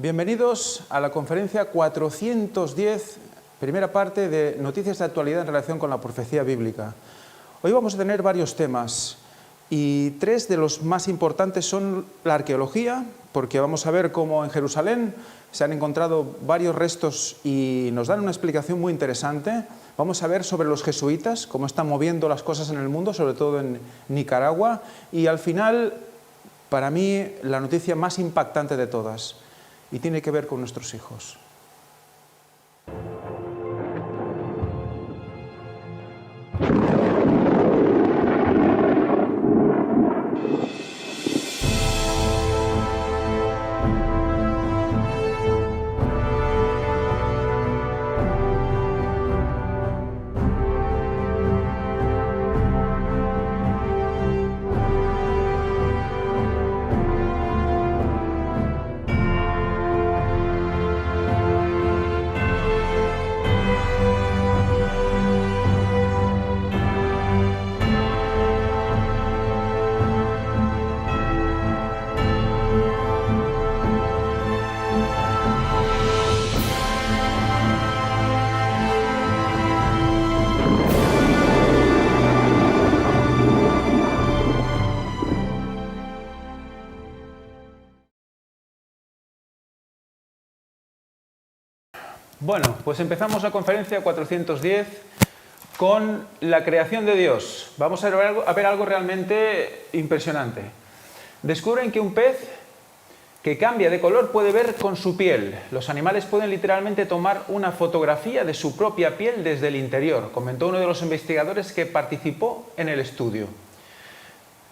Bienvenidos a la conferencia 410, primera parte de Noticias de Actualidad en relación con la profecía bíblica. Hoy vamos a tener varios temas y tres de los más importantes son la arqueología, porque vamos a ver cómo en Jerusalén se han encontrado varios restos y nos dan una explicación muy interesante. Vamos a ver sobre los jesuitas, cómo están moviendo las cosas en el mundo, sobre todo en Nicaragua. Y al final, para mí, la noticia más impactante de todas, y tiene que ver con nuestros hijos. Bueno, pues empezamos la conferencia 410 con la creación de Dios. Vamos a ver algo realmente impresionante. Descubren que un pez que cambia de color puede ver con su piel. Los animales pueden literalmente tomar una fotografía de su propia piel desde el interior, comentó uno de los investigadores que participó en el estudio.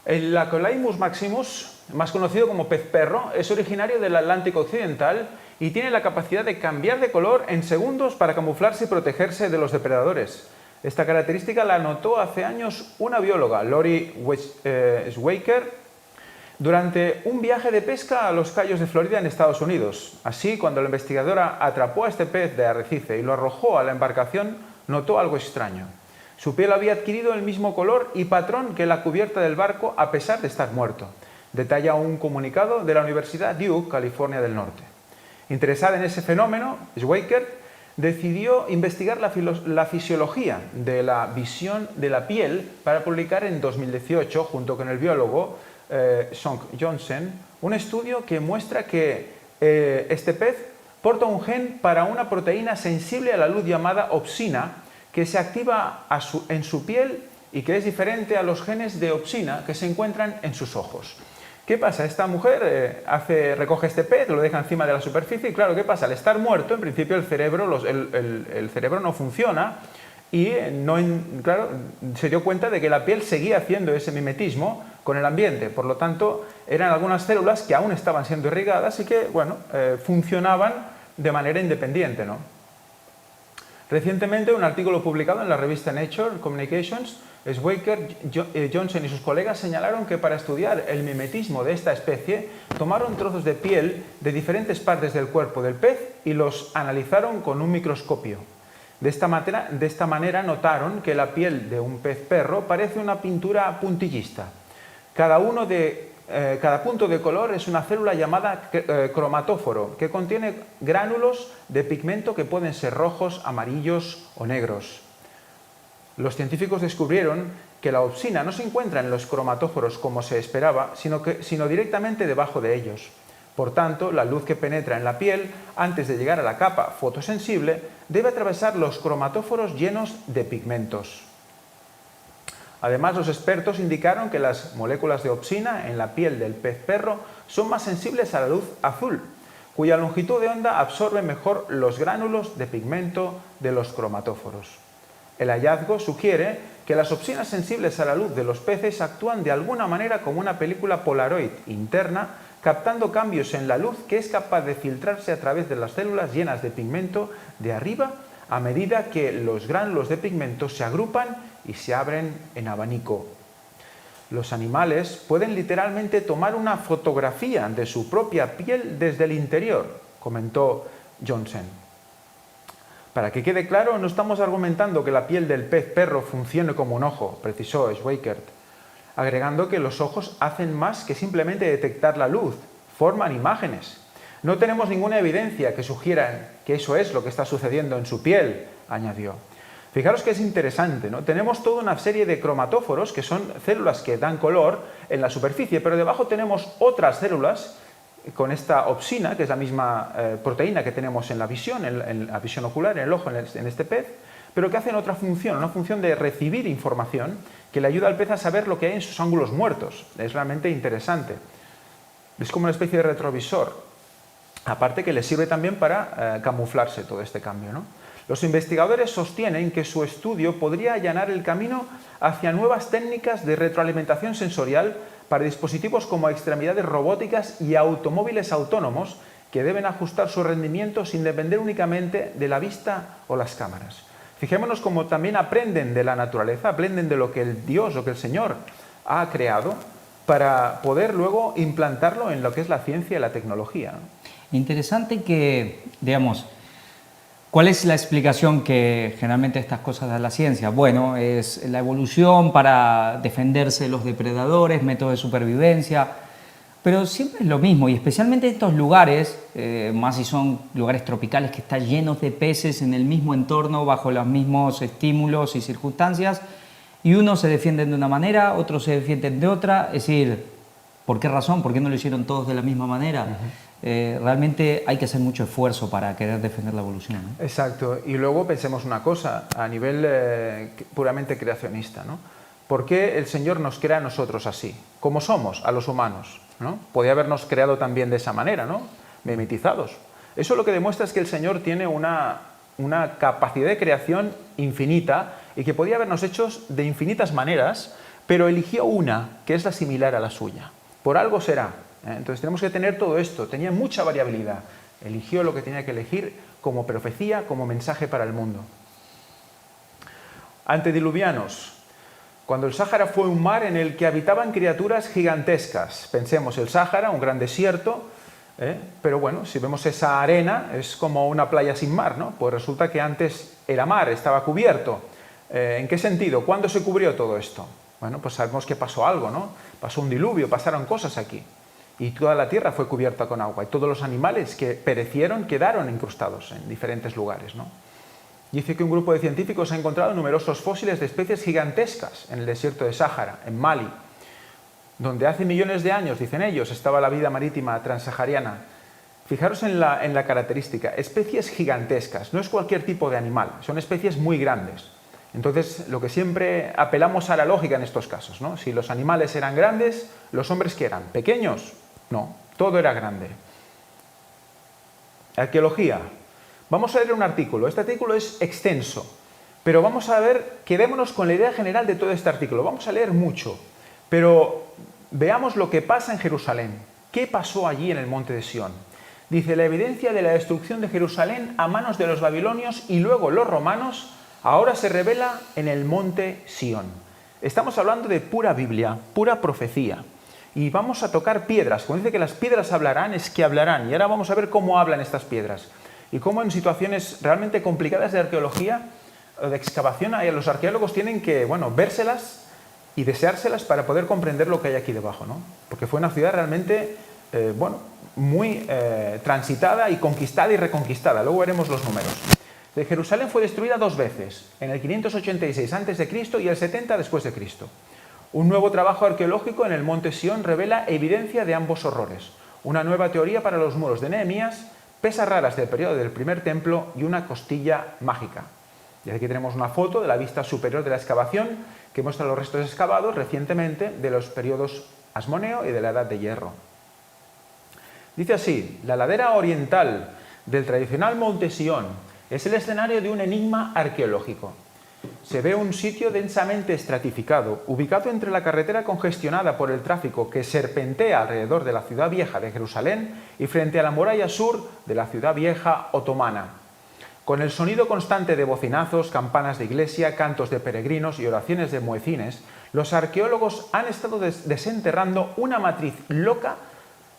El Lacolaemus maximus, más conocido como pez perro, es originario del Atlántico occidental y tiene la capacidad de cambiar de color en segundos para camuflarse y protegerse de los depredadores. Esta característica la notó hace años una bióloga, Lori Schweiker, durante un viaje de pesca a los Cayos de Florida en Estados Unidos. Así, cuando la investigadora atrapó a este pez de arrecife y lo arrojó a la embarcación, notó algo extraño. Su piel había adquirido el mismo color y patrón que la cubierta del barco a pesar de estar muerto, detalla un comunicado de la Universidad Duke, California del Norte. Interesada en ese fenómeno, Schweiker decidió investigar la fisiología de la visión de la piel para publicar en 2018, junto con el biólogo Sonk Johnson, un estudio que muestra que este pez porta un gen para una proteína sensible a la luz llamada opsina, que se activa en su piel y que es diferente a los genes de opsina que se encuentran en sus ojos. ¿Qué pasa? Esta mujer recoge este pez, lo deja encima de la superficie y claro, ¿qué pasa? Al estar muerto, en principio el cerebro no funciona y claro, se dio cuenta de que la piel seguía haciendo ese mimetismo con el ambiente. Por lo tanto, eran algunas células que aún estaban siendo irrigadas y que, bueno, funcionaban de manera independiente, ¿no? Recientemente, un artículo publicado en la revista Nature Communications, Schweiker, Johnson y sus colegas señalaron que para estudiar el mimetismo de esta especie, tomaron trozos de piel de diferentes partes del cuerpo del pez y los analizaron con un microscopio. De esta manera notaron que la piel de un pez perro parece una pintura puntillista. Cada punto de color es una célula llamada cromatóforo, que contiene gránulos de pigmento que pueden ser rojos, amarillos o negros. Los científicos descubrieron que la opsina no se encuentra en los cromatóforos como se esperaba, sino directamente debajo de ellos. Por tanto, la luz que penetra en la piel, antes de llegar a la capa fotosensible, debe atravesar los cromatóforos llenos de pigmentos. Además, los expertos indicaron que las moléculas de opsina en la piel del pez perro son más sensibles a la luz azul, cuya longitud de onda absorbe mejor los gránulos de pigmento de los cromatóforos. El hallazgo sugiere que las opsinas sensibles a la luz de los peces actúan de alguna manera como una película Polaroid interna, captando cambios en la luz que es capaz de filtrarse a través de las células llenas de pigmento de arriba a medida que los gránulos de pigmento se agrupan y se abren en abanico. Los animales pueden literalmente tomar una fotografía de su propia piel desde el interior, comentó Johnson. Para que quede claro, no estamos argumentando que la piel del pez perro funcione como un ojo, precisó Schweiker, agregando que los ojos hacen más que simplemente detectar la luz, forman imágenes. No tenemos ninguna evidencia que sugiera que eso es lo que está sucediendo en su piel, añadió. Fijaros que es interesante, ¿no? Tenemos toda una serie de cromatóforos, que son células que dan color en la superficie, pero debajo tenemos otras células con esta opsina, que es la misma proteína que tenemos en la visión ocular, en el ojo, en este pez, pero que hacen otra función, una función de recibir información que le ayuda al pez a saber lo que hay en sus ángulos muertos. Es realmente interesante. Es como una especie de retrovisor, aparte que le sirve también para camuflarse todo este cambio, ¿no? Los investigadores sostienen que su estudio podría allanar el camino hacia nuevas técnicas de retroalimentación sensorial para dispositivos como extremidades robóticas y automóviles autónomos que deben ajustar su rendimiento sin depender únicamente de la vista o las cámaras. Fijémonos cómo también aprenden de la naturaleza, aprenden de lo que el Dios, lo que el Señor ha creado, para poder luego implantarlo en lo que es la ciencia y la tecnología. Interesante que, digamos, ¿cuál es la explicación que generalmente estas cosas da la ciencia? Bueno, es la evolución para defenderse de los depredadores, métodos de supervivencia, pero siempre es lo mismo, y especialmente en estos lugares, más si son lugares tropicales que están llenos de peces en el mismo entorno, bajo los mismos estímulos y circunstancias, y unos se defienden de una manera, otros se defienden de otra, es decir, ¿por qué razón? ¿Por qué no lo hicieron todos de la misma manera? Realmente hay que hacer mucho esfuerzo para querer defender la evolución, ¿no? Exacto, y luego pensemos una cosa, a nivel puramente creacionista, ¿no? ¿Por qué el Señor nos crea a nosotros así? Como somos, a los humanos, ¿no? Podría habernos creado también de esa manera, ¿no? Mimetizados. Eso lo que demuestra es que el Señor tiene una capacidad de creación infinita y que podía habernos hecho de infinitas maneras, pero eligió una que es la similar a la suya. Por algo será. Entonces tenemos que tener todo esto. Tenía mucha variabilidad. Eligió lo que tenía que elegir como profecía, como mensaje para el mundo. Antediluvianos. Cuando el Sáhara fue un mar en el que habitaban criaturas gigantescas. Pensemos, el Sáhara, un gran desierto, pero bueno, si vemos esa arena, es como una playa sin mar, ¿no? Pues resulta que antes era mar, estaba cubierto. ¿En qué sentido? ¿Cuándo se cubrió todo esto? Bueno, pues sabemos que pasó algo, ¿no? Pasó un diluvio, pasaron cosas aquí. Y toda la tierra fue cubierta con agua. Y todos los animales que perecieron quedaron incrustados en diferentes lugares, ¿no? Dice que un grupo de científicos ha encontrado numerosos fósiles de especies gigantescas en el desierto de Sáhara, en Mali, donde hace millones de años, dicen ellos, estaba la vida marítima transsahariana. Fijaros en la característica, especies gigantescas, no es cualquier tipo de animal, son especies muy grandes. Entonces, lo que siempre apelamos a la lógica en estos casos, ¿no? Si los animales eran grandes, ¿los hombres qué eran? ¿Pequeños? No, todo era grande. Arqueología. Vamos a leer un artículo. Este artículo es extenso, pero vamos a ver, quedémonos con la idea general de todo este artículo. Vamos a leer mucho, pero veamos lo que pasa en Jerusalén. ¿Qué pasó allí en el monte de Sión? Dice, la evidencia de la destrucción de Jerusalén a manos de los babilonios y luego los romanos ahora se revela en el monte Sión. Estamos hablando de pura Biblia, pura profecía. Y vamos a tocar piedras. Cuando dice que las piedras hablarán, es que hablarán. Y ahora vamos a ver cómo hablan estas piedras. Y cómo en situaciones realmente complicadas de arqueología, de excavación, los arqueólogos tienen que, bueno, vérselas y deseárselas para poder comprender lo que hay aquí debajo, ¿no? Porque fue una ciudad realmente, bueno, muy transitada y conquistada y reconquistada. Luego veremos los números. Jerusalén fue destruida 2 veces, en el 586 a.C. y el 70 después de Cristo. Un nuevo trabajo arqueológico en el monte Sión revela evidencia de ambos horrores. Una nueva teoría para los muros de Nehemías, pesas raras del periodo del primer templo y una costilla mágica. Y aquí tenemos una foto de la vista superior de la excavación que muestra los restos excavados recientemente de los periodos Asmoneo y de la Edad de Hierro. Dice así, la ladera oriental del tradicional monte Sión es el escenario de un enigma arqueológico. Se ve un sitio densamente estratificado, ubicado entre la carretera congestionada por el tráfico que serpentea alrededor de la ciudad vieja de Jerusalén y frente a la muralla sur de la ciudad vieja otomana. Con el sonido constante de bocinazos, campanas de iglesia, cantos de peregrinos y oraciones de muecines, los arqueólogos han estado desenterrando una matriz loca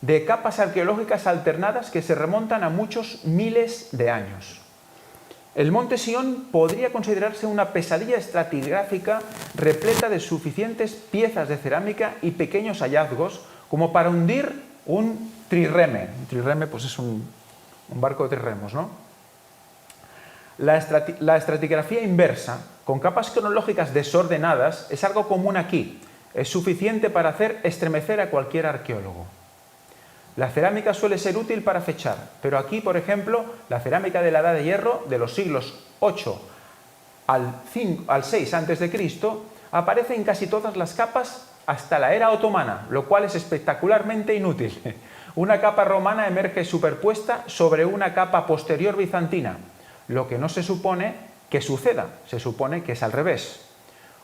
de capas arqueológicas alternadas que se remontan a muchos miles de años. El monte Sión podría considerarse una pesadilla estratigráfica repleta de suficientes piezas de cerámica y pequeños hallazgos como para hundir un trireme. Trireme pues es un barco de 3 remos, ¿no? La estratigrafía inversa, con capas cronológicas desordenadas, es algo común aquí. Es suficiente para hacer estremecer a cualquier arqueólogo. La cerámica suele ser útil para fechar, pero aquí, por ejemplo, la cerámica de la Edad de Hierro, de los siglos 8 al 6 a.C., aparece en casi todas las capas hasta la era otomana, lo cual es espectacularmente inútil. Una capa romana emerge superpuesta sobre una capa posterior bizantina, lo que no se supone que suceda, se supone que es al revés.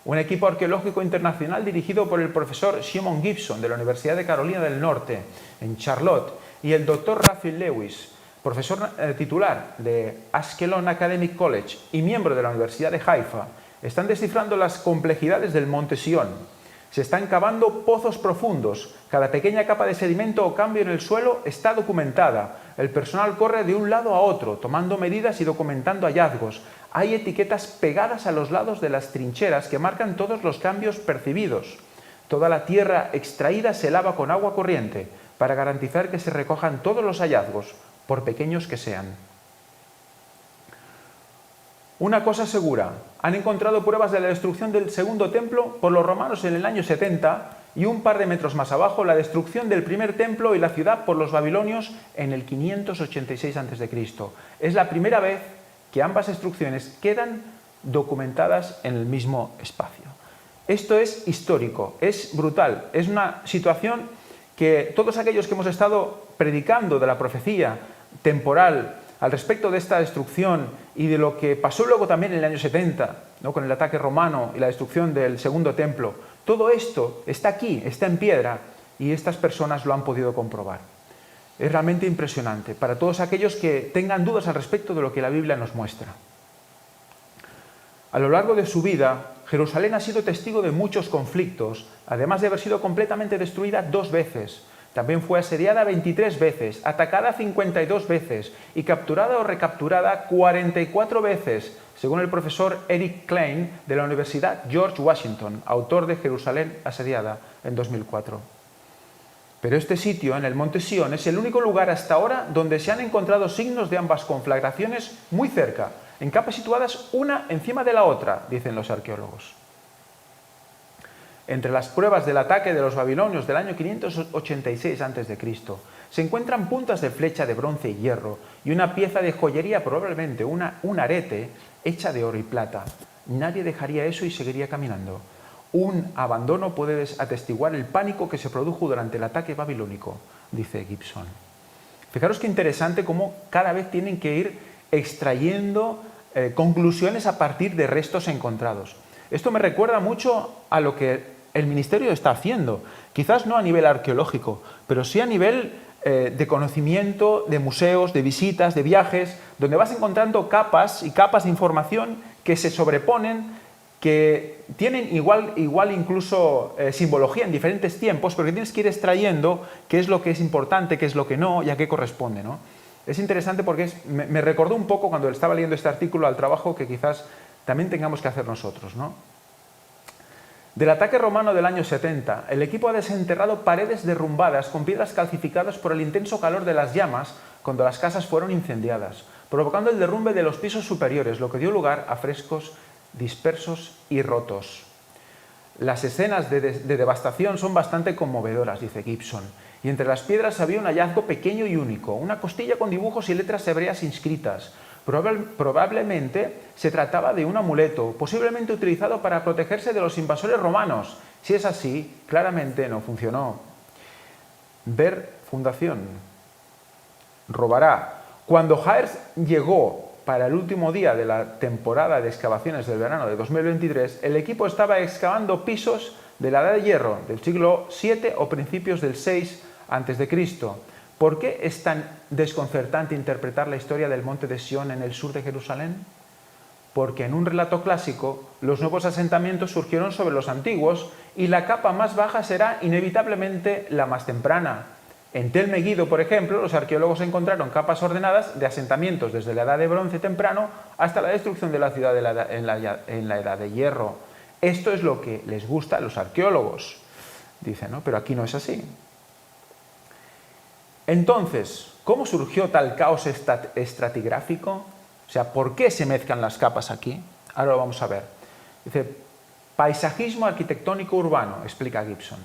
Un equipo arqueológico internacional dirigido por el profesor Simon Gibson de la Universidad de Carolina del Norte, en Charlotte, y el doctor Raphael Lewis, profesor titular de Ashkelon Academic College y miembro de la Universidad de Haifa, están descifrando las complejidades del monte Sion. Se están cavando pozos profundos. Cada pequeña capa de sedimento o cambio en el suelo está documentada. El personal corre de un lado a otro, tomando medidas y documentando hallazgos. Hay etiquetas pegadas a los lados de las trincheras que marcan todos los cambios percibidos. Toda la tierra extraída se lava con agua corriente para garantizar que se recojan todos los hallazgos, por pequeños que sean. Una cosa segura, han encontrado pruebas de la destrucción del segundo templo por los romanos en el año 70 y un par de metros más abajo la destrucción del primer templo y la ciudad por los babilonios en el 586 a.C. Es la primera vez que ambas destrucciones quedan documentadas en el mismo espacio. Esto es histórico, es brutal, es una situación que todos aquellos que hemos estado predicando de la profecía temporal al respecto de esta destrucción y de lo que pasó luego también en el año 70, ¿no?, con el ataque romano y la destrucción del segundo templo, todo esto está aquí, está en piedra, y estas personas lo han podido comprobar. Es realmente impresionante para todos aquellos que tengan dudas al respecto de lo que la Biblia nos muestra. A lo largo de su vida, Jerusalén ha sido testigo de muchos conflictos, además de haber sido completamente destruida 2 veces. También fue asediada 23 veces, atacada 52 veces y capturada o recapturada 44 veces, según el profesor Eric Klein de la Universidad George Washington, autor de Jerusalén asediada en 2004. Pero este sitio, en el monte Sion, es el único lugar hasta ahora donde se han encontrado signos de ambas conflagraciones muy cerca, en capas situadas una encima de la otra, dicen los arqueólogos. Entre las pruebas del ataque de los babilonios del año 586 a.C. se encuentran puntas de flecha de bronce y hierro y una pieza de joyería, probablemente un arete, hecha de oro y plata. Nadie dejaría eso y seguiría caminando. Un abandono puede atestiguar el pánico que se produjo durante el ataque babilónico, dice Gibson. Fijaros qué interesante cómo cada vez tienen que ir extrayendo conclusiones a partir de restos encontrados. Esto me recuerda mucho a lo que el ministerio está haciendo, quizás no a nivel arqueológico, pero sí a nivel de conocimiento, de museos, de visitas, de viajes, donde vas encontrando capas y capas de información que se sobreponen, que tienen igual incluso simbología en diferentes tiempos, porque tienes que ir extrayendo qué es lo que es importante, qué es lo que no y a qué corresponde, ¿no? Es interesante porque me recordó un poco cuando estaba leyendo este artículo al trabajo que quizás también tengamos que hacer nosotros, ¿no? Del ataque romano del año 70, el equipo ha desenterrado paredes derrumbadas con piedras calcificadas por el intenso calor de las llamas cuando las casas fueron incendiadas, provocando el derrumbe de los pisos superiores, lo que dio lugar a frescos dispersos y rotos. Las escenas de devastación son bastante conmovedoras, dice Gibson, y entre las piedras había un hallazgo pequeño y único, una costilla con dibujos y letras hebreas inscritas. Probablemente se trataba de un amuleto, posiblemente utilizado para protegerse de los invasores romanos. Si es así, claramente no funcionó. Ver fundación. Robará. Cuando Haers llegó para el último día de la temporada de excavaciones del verano de 2023, el equipo estaba excavando pisos de la Edad de Hierro, del siglo VII o principios del VI a.C. ¿Por qué es tan desconcertante interpretar la historia del monte de Sion en el sur de Jerusalén? Porque en un relato clásico, los nuevos asentamientos surgieron sobre los antiguos y la capa más baja será inevitablemente la más temprana. En Tel Megiddo, por ejemplo, los arqueólogos encontraron capas ordenadas de asentamientos desde la Edad de Bronce temprano hasta la destrucción de la ciudad en la Edad de Hierro. Esto es lo que les gusta a los arqueólogos, dicen, ¿no? Pero aquí no es así. Entonces, ¿cómo surgió tal caos estratigráfico? O sea, ¿por qué se mezclan las capas aquí? Ahora lo vamos a ver. Dice, paisajismo arquitectónico urbano, explica Gibson.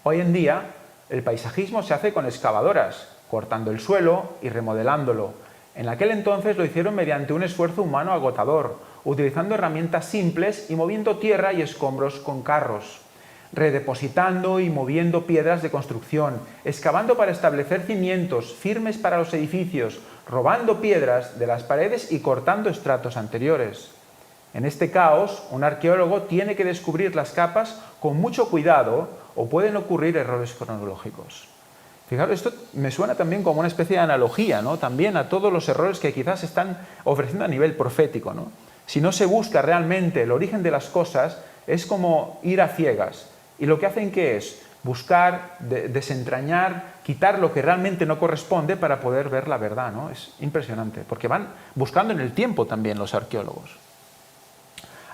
Hoy en día, el paisajismo se hace con excavadoras, cortando el suelo y remodelándolo. En aquel entonces lo hicieron mediante un esfuerzo humano agotador, utilizando herramientas simples y moviendo tierra y escombros con carros, redepositando y moviendo piedras de construcción, excavando para establecer cimientos firmes para los edificios, robando piedras de las paredes y cortando estratos anteriores. En este caos, un arqueólogo tiene que descubrir las capas con mucho cuidado o pueden ocurrir errores cronológicos. Fijaros, esto me suena también como una especie de analogía, ¿no? También a todos los errores que quizás están ofreciendo a nivel profético, ¿no? Si no se busca realmente el origen de las cosas, es como ir a ciegas. Y lo que hacen, ¿qué es? Buscar, desentrañar, quitar lo que realmente no corresponde para poder ver la verdad, ¿no? Es impresionante, porque van buscando en el tiempo también los arqueólogos.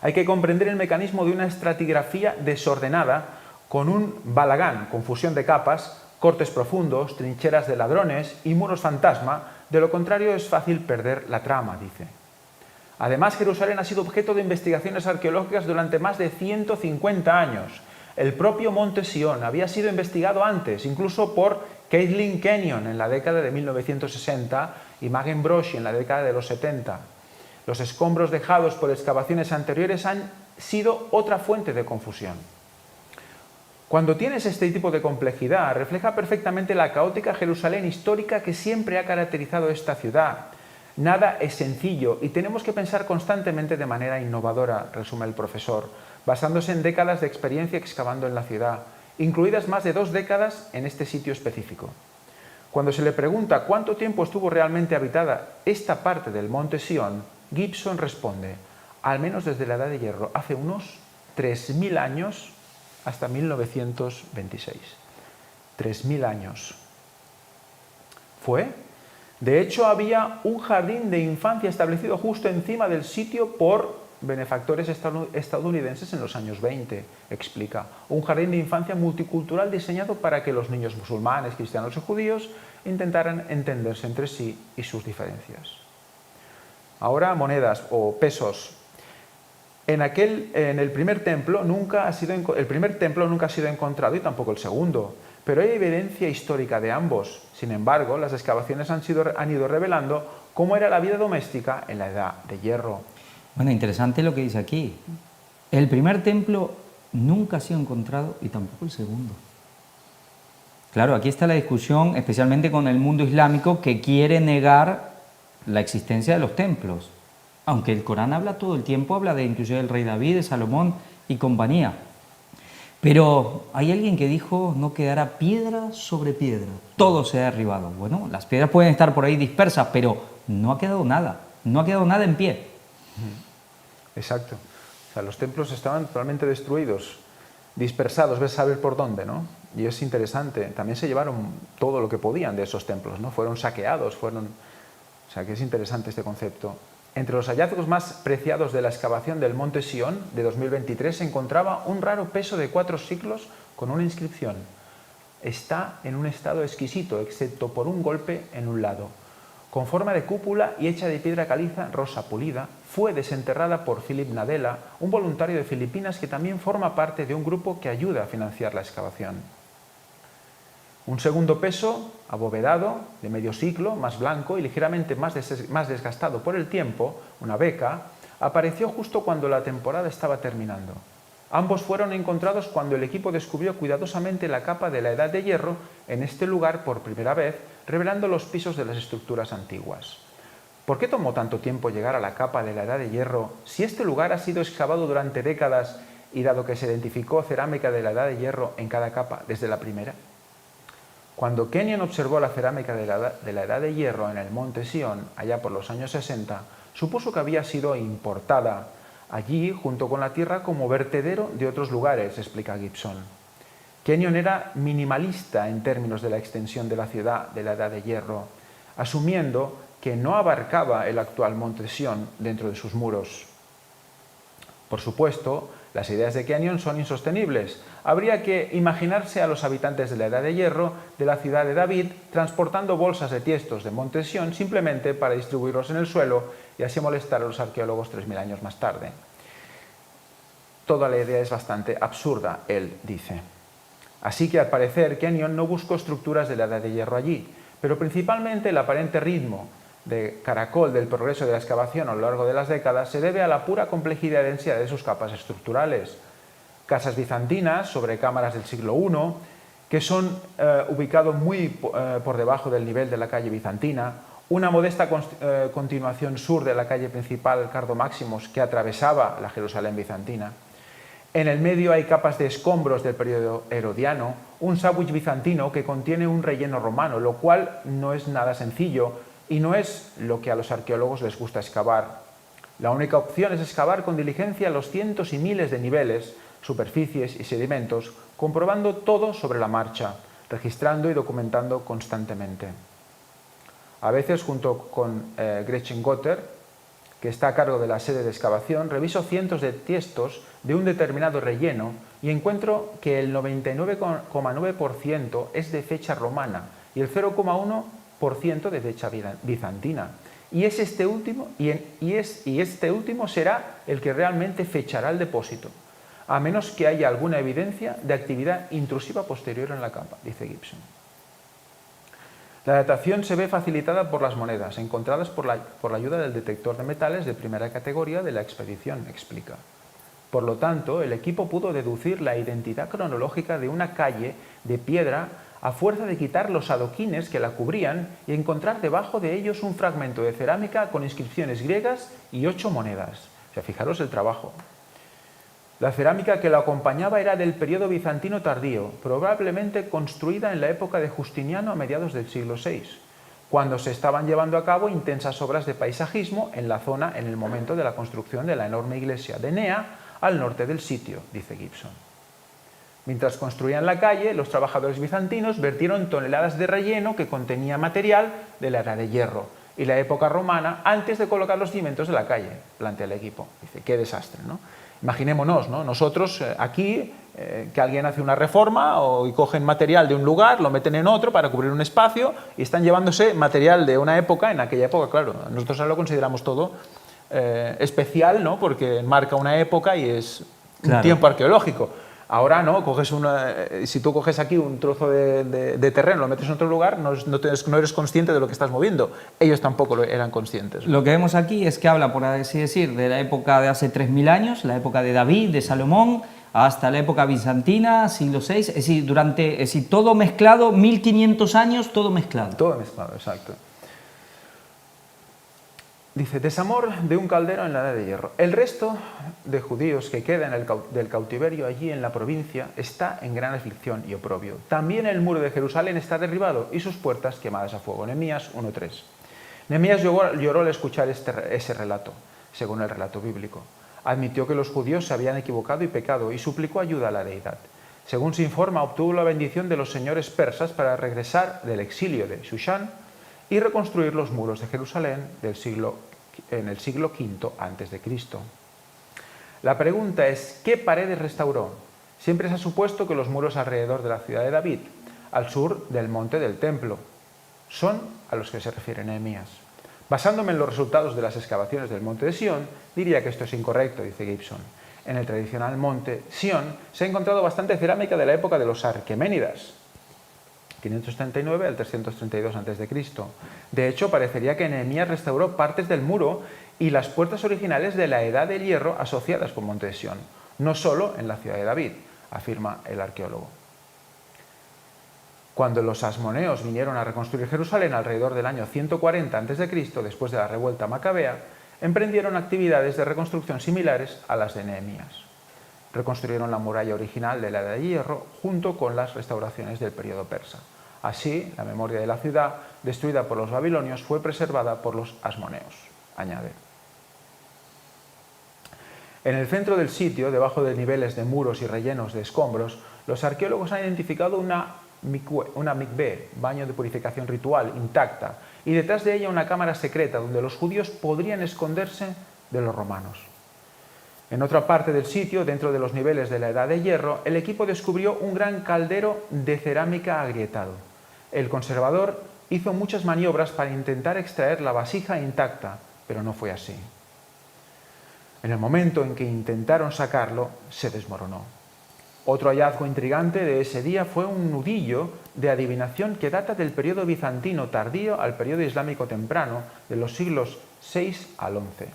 Hay que comprender el mecanismo de una estratigrafía desordenada con un balagán, confusión de capas, cortes profundos, trincheras de ladrones y muros fantasma. De lo contrario es fácil perder la trama, dice. Además, Jerusalén ha sido objeto de investigaciones arqueológicas durante más de 150 años. El propio Monte Sion había sido investigado antes, incluso por Caitlin Kenyon en la década de 1960 y Magen Broshi en la década de los 70. Los escombros dejados por excavaciones anteriores han sido otra fuente de confusión. Cuando tienes este tipo de complejidad, refleja perfectamente la caótica Jerusalén histórica que siempre ha caracterizado esta ciudad. Nada es sencillo y tenemos que pensar constantemente de manera innovadora, resume el profesor, basándose en décadas de experiencia excavando en la ciudad, incluidas más de 2 décadas en este sitio específico. Cuando se le pregunta cuánto tiempo estuvo realmente habitada esta parte del Monte Sion, Gibson responde, al menos desde la Edad de Hierro, hace unos 3.000 años hasta 1926. 3.000 años. ¿Fue? De hecho, había un jardín de infancia establecido justo encima del sitio por benefactores estadounidenses en los años 20, explica. Un jardín de infancia multicultural diseñado para que los niños musulmanes, cristianos y judíos intentaran entenderse entre sí y sus diferencias. Ahora, monedas o pesos. En el primer templo nunca ha sido encontrado y tampoco el segundo, pero hay evidencia histórica de ambos. Sin embargo, las excavaciones han ido revelando cómo era la vida doméstica en la Edad de Hierro. Bueno, interesante lo que dice aquí. El primer templo nunca ha sido encontrado y tampoco el segundo. Claro, aquí está la discusión, especialmente con el mundo islámico, que quiere negar la existencia de los templos. Aunque el Corán habla todo el tiempo, habla de inclusive del rey David, de Salomón y compañía. Pero hay alguien que dijo, no quedará piedra sobre piedra, todo se ha derribado. Bueno, las piedras pueden estar por ahí dispersas, pero no ha quedado nada en pie. Exacto. O sea, los templos estaban totalmente destruidos, dispersados, ves saber por dónde, ¿no? Y es interesante. También se llevaron todo lo que podían de esos templos, ¿no? Fueron saqueados, O sea, que es interesante este concepto. Entre los hallazgos más preciados de la excavación del Monte Sion de 2023 se encontraba un raro peso de 4 siglos con una inscripción. Está en un estado exquisito, excepto por un golpe en un lado. Con forma de cúpula y hecha de piedra caliza rosa pulida, fue desenterrada por Philip Nadella, un voluntario de Filipinas que también forma parte de un grupo que ayuda a financiar la excavación. Un segundo peso, abovedado, de medio siglo, más blanco y ligeramente más desgastado por el tiempo, una beca, apareció justo cuando la temporada estaba terminando. Ambos fueron encontrados cuando el equipo descubrió cuidadosamente la capa de la Edad de Hierro en este lugar por primera vez, revelando los pisos de las estructuras antiguas. ¿Por qué tomó tanto tiempo llegar a la capa de la Edad de Hierro si este lugar ha sido excavado durante décadas y dado que se identificó cerámica de la Edad de Hierro en cada capa desde la primera? Cuando Kenyon observó la cerámica de la Edad de Hierro en el Monte Sion, allá por los años 60, supuso que había sido importada allí junto con la tierra como vertedero de otros lugares, explica Gibson. Kenyon era minimalista en términos de la extensión de la ciudad de la Edad de Hierro, asumiendo que no abarcaba el actual Monte Sion dentro de sus muros. Por supuesto, Las ideas de Kenyon son insostenibles. Habría que imaginarse a los habitantes de la Edad de Hierro de la ciudad de David transportando bolsas de tiestos de Monte Sión simplemente para distribuirlos en el suelo y así molestar a los arqueólogos 3000 años más tarde. Toda la idea es bastante absurda, él dice. Así que al parecer Kenyon no buscó estructuras de la Edad de Hierro allí, pero principalmente el aparente ritmo de caracol del progreso de la excavación a lo largo de las décadas se debe a la pura complejidad y densidad de sus capas estructurales. Casas bizantinas sobre cámaras del siglo I, que son ubicados muy por debajo del nivel de la calle bizantina, una modesta continuación sur de la calle principal Cardo Máximos que atravesaba la Jerusalén bizantina. En el medio hay capas de escombros del periodo herodiano, un sándwich bizantino que contiene un relleno romano, lo cual no es nada sencillo y no es lo que a los arqueólogos les gusta excavar. La única opción es excavar con diligencia los cientos y miles de niveles, superficies y sedimentos, comprobando todo sobre la marcha, registrando y documentando constantemente. A veces, junto con Gretchen Gotter, que está a cargo de la sede de excavación, reviso cientos de tiestos de un determinado relleno y encuentro que el 99,9% es de fecha romana y el 0,1% de fecha bizantina. Y este último será el que realmente fechará el depósito, a menos que haya alguna evidencia de actividad intrusiva posterior en la capa, dice Gibson. La datación se ve facilitada por las monedas, encontradas por la ayuda del detector de metales de primera categoría de la expedición, explica. Por lo tanto, el equipo pudo deducir la identidad cronológica de una calle de piedra a fuerza de quitar los adoquines que la cubrían y encontrar debajo de ellos un fragmento de cerámica con inscripciones griegas y 8 monedas. O sea, fijaros el trabajo. La cerámica que la acompañaba era del periodo bizantino tardío, probablemente construida en la época de Justiniano a mediados del siglo VI, cuando se estaban llevando a cabo intensas obras de paisajismo en la zona en el momento de la construcción de la enorme iglesia de Nea al norte del sitio, dice Gibson. Mientras construían la calle, los trabajadores bizantinos vertieron toneladas de relleno que contenía material de la Edad de Hierro y la época romana antes de colocar los cimientos de la calle, plantea el equipo. Dice, qué desastre, ¿no? Imaginémonos, ¿no? Nosotros aquí, que alguien hace una reforma y cogen material de un lugar, lo meten en otro para cubrir un espacio y están llevándose material de una época, en aquella época, claro, nosotros ahora lo consideramos todo especial, ¿no? Porque marca una época y es un tiempo arqueológico. Ahora no, si tú coges aquí un trozo de terreno, lo metes en otro lugar, no eres consciente de lo que estás moviendo. Ellos tampoco eran conscientes. Lo que vemos aquí es que habla, por así decir, de la época de hace 3000 años, la época de David, de Salomón, hasta la época bizantina, siglo VI, es decir, todo mezclado, 1500 años, todo mezclado. Todo mezclado, exacto. Dice, desamor de un caldero en la Edad de Hierro. El resto de judíos que quedan del cautiverio allí en la provincia está en gran aflicción y oprobio. También el muro de Jerusalén está derribado y sus puertas quemadas a fuego. Nehemías 1:3. Nehemías lloró al escuchar ese relato, según el relato bíblico. Admitió que los judíos se habían equivocado y pecado y suplicó ayuda a la deidad. Según se informa, obtuvo la bendición de los señores persas para regresar del exilio de Shushan y reconstruir los muros de Jerusalén en el siglo V a.C. La pregunta es, ¿qué paredes restauró? Siempre se ha supuesto que los muros alrededor de la ciudad de David, al sur del monte del templo, son a los que se refiere Nehemías. Basándome en los resultados de las excavaciones del monte de Sión, diría que esto es incorrecto, dice Gibson. En el tradicional monte Sión se ha encontrado bastante cerámica de la época de los Aqueménidas, 539 al 332 a.C. De hecho, parecería que Nehemías restauró partes del muro y las puertas originales de la Edad del Hierro asociadas con Monte de Sión, no solo en la ciudad de David, afirma el arqueólogo. Cuando los asmoneos vinieron a reconstruir Jerusalén alrededor del año 140 a.C., después de la revuelta macabea, emprendieron actividades de reconstrucción similares a las de Nehemías. Reconstruyeron la muralla original de la Edad de Hierro junto con las restauraciones del periodo persa. Así, la memoria de la ciudad, destruida por los babilonios, fue preservada por los asmoneos, añade. En el centro del sitio, debajo de niveles de muros y rellenos de escombros, los arqueólogos han identificado una mikveh, baño de purificación ritual, intacta, y detrás de ella una cámara secreta donde los judíos podrían esconderse de los romanos. En otra parte del sitio, dentro de los niveles de la Edad de Hierro, el equipo descubrió un gran caldero de cerámica agrietado. El conservador hizo muchas maniobras para intentar extraer la vasija intacta, pero no fue así. En el momento en que intentaron sacarlo, se desmoronó. Otro hallazgo intrigante de ese día fue un nudillo de adivinación que data del periodo bizantino tardío al periodo islámico temprano, de los siglos VI al XI,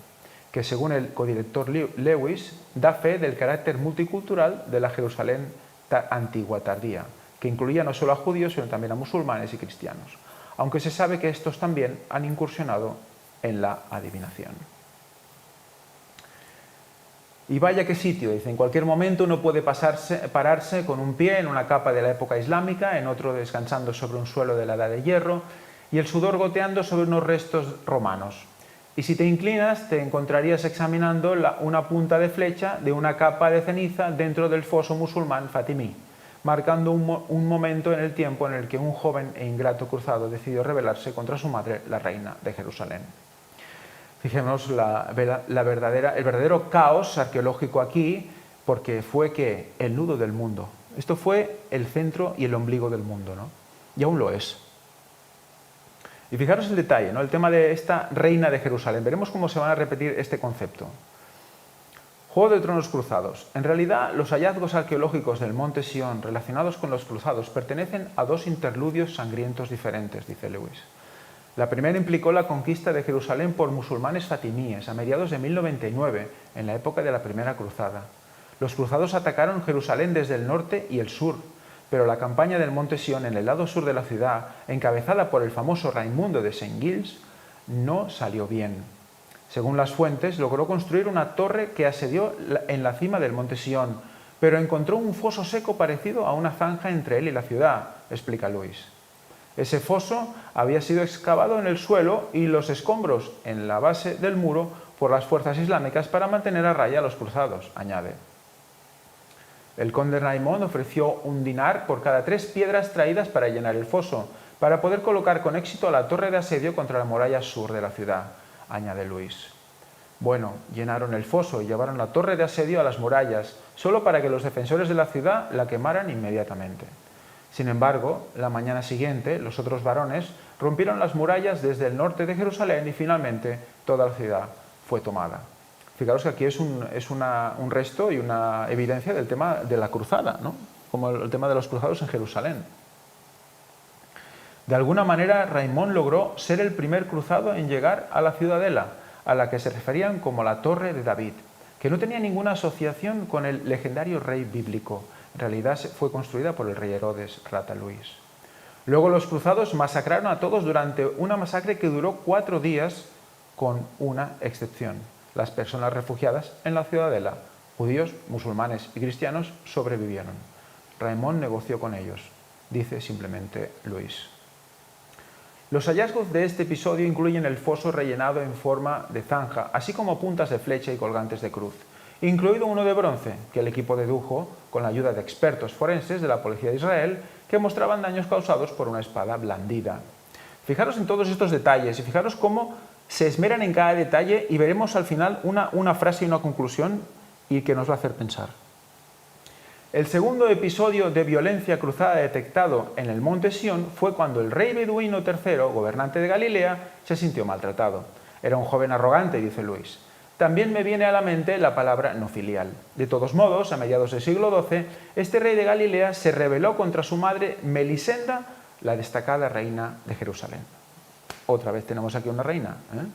que según el codirector Lewis da fe del carácter multicultural de la Jerusalén antigua tardía, que incluía no solo a judíos sino también a musulmanes y cristianos, aunque se sabe que estos también han incursionado en la adivinación. Y vaya qué sitio, dice, en cualquier momento uno puede pararse con un pie en una capa de la época islámica, en otro descansando sobre un suelo de la Edad de Hierro y el sudor goteando sobre unos restos romanos. Y si te inclinas te encontrarías examinando una punta de flecha de una capa de ceniza dentro del foso musulmán fatimí, marcando un momento en el tiempo en el que un joven e ingrato cruzado decidió rebelarse contra su madre, la reina de Jerusalén. Fijémonos el verdadero caos arqueológico aquí, porque fue que el nudo del mundo. Esto fue el centro y el ombligo del mundo, ¿no? Y aún lo es. Y fijaros el detalle, ¿no? El tema de esta reina de Jerusalén. Veremos cómo se van a repetir este concepto. Juego de Tronos cruzados. En realidad, los hallazgos arqueológicos del monte Sión relacionados con los cruzados pertenecen a dos interludios sangrientos diferentes, dice Lewis. La primera implicó la conquista de Jerusalén por musulmanes fatimíes a mediados de 1099, en la época de la Primera Cruzada. Los cruzados atacaron Jerusalén desde el norte y el sur, pero la campaña del monte Sión en el lado sur de la ciudad, encabezada por el famoso Raimundo de Saint-Gilles, no salió bien. Según las fuentes, logró construir una torre que asedió en la cima del monte Sión, pero encontró un foso seco parecido a una zanja entre él y la ciudad, explica Luis. Ese foso había sido excavado en el suelo y los escombros en la base del muro por las fuerzas islámicas para mantener a raya a los cruzados, añade. El conde Raimond ofreció un dinar por cada 3 piedras traídas para llenar el foso, para poder colocar con éxito la torre de asedio contra la muralla sur de la ciudad, añade Luis. Bueno, llenaron el foso y llevaron la torre de asedio a las murallas, solo para que los defensores de la ciudad la quemaran inmediatamente. Sin embargo, la mañana siguiente, los otros varones rompieron las murallas desde el norte de Jerusalén y finalmente toda la ciudad fue tomada. Fijaros que aquí es un resto y una evidencia del tema de la cruzada, ¿no? Como el tema de los cruzados en Jerusalén. De alguna manera, Raimond logró ser el primer cruzado en llegar a la ciudadela, a la que se referían como la Torre de David, que no tenía ninguna asociación con el legendario rey bíblico. En realidad fue construida por el rey Herodes, relata Luis. Luego los cruzados masacraron a todos durante una masacre que duró 4 días, con una excepción. Las personas refugiadas en la ciudadela, judíos, musulmanes y cristianos, sobrevivieron. Raimond negoció con ellos, dice simplemente Luis. Los hallazgos de este episodio incluyen el foso rellenado en forma de zanja, así como puntas de flecha y colgantes de cruz, incluido uno de bronce, que el equipo dedujo con la ayuda de expertos forenses de la Policía de Israel, que mostraban daños causados por una espada blandida. Fijaros en todos estos detalles y fijaros cómo se esmeran en cada detalle y veremos al final una frase y una conclusión y que nos va a hacer pensar. El segundo episodio de violencia cruzada detectado en el monte Sión fue cuando el rey beduino III, gobernante de Galilea, se sintió maltratado. Era un joven arrogante, dice Luis. También me viene a la mente la palabra no filial. De todos modos, a mediados del siglo XII, este rey de Galilea se rebeló contra su madre Melisenda, la destacada reina de Jerusalén. Otra vez tenemos aquí una reina, ¿eh?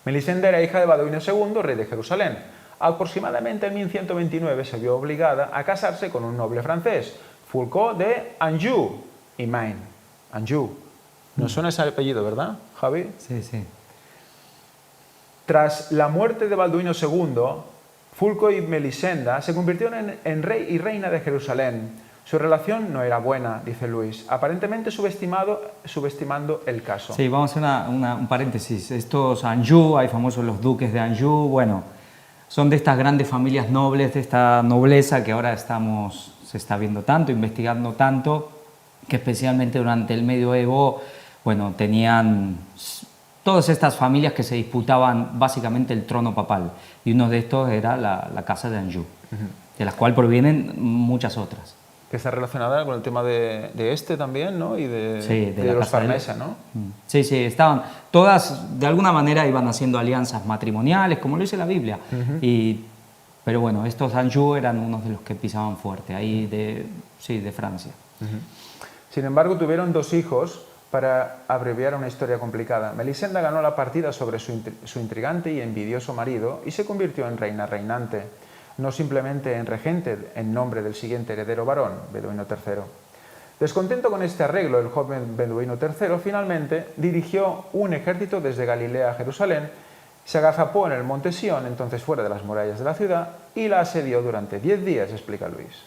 Melisenda era hija de Baduino II, rey de Jerusalén. Aproximadamente en 1129 se vio obligada a casarse con un noble francés, Fulco de Anjou y Maine. Anjou. ¿Nos suena ese apellido, verdad, Javi? Sí, sí. Tras la muerte de Balduino II, Fulco y Melisenda se convirtieron en rey y reina de Jerusalén. Su relación no era buena, dice Luis, aparentemente subestimando el caso. Sí, vamos a hacer un paréntesis. Estos Anjou, hay famosos los duques de Anjou, bueno, son de estas grandes familias nobles, de esta nobleza que ahora se está viendo tanto, investigando tanto, que especialmente durante el medioevo, bueno, tenían todas estas familias que se disputaban básicamente el trono papal. Y uno de estos era la casa de Anjou, de las cuales provienen muchas otras. Que está relacionada con el tema de este también, ¿no? Y Sí, de los Farnesa, ¿no? Sí, sí, estaban todas, de alguna manera iban haciendo alianzas matrimoniales, como lo dice la Biblia. Pero bueno, estos Anjou eran unos de los que pisaban fuerte, ahí de Francia. Sin embargo, tuvieron 2 hijos para abreviar una historia complicada. Melisenda ganó la partida sobre su intrigante y envidioso marido y se convirtió en reina reinante, no simplemente en regente en nombre del siguiente heredero varón, Beduino III. Descontento con este arreglo, el joven Beduino III finalmente dirigió un ejército desde Galilea a Jerusalén, se agazapó en el monte Sión, entonces fuera de las murallas de la ciudad, y la asedió durante 10 días, explica Luis.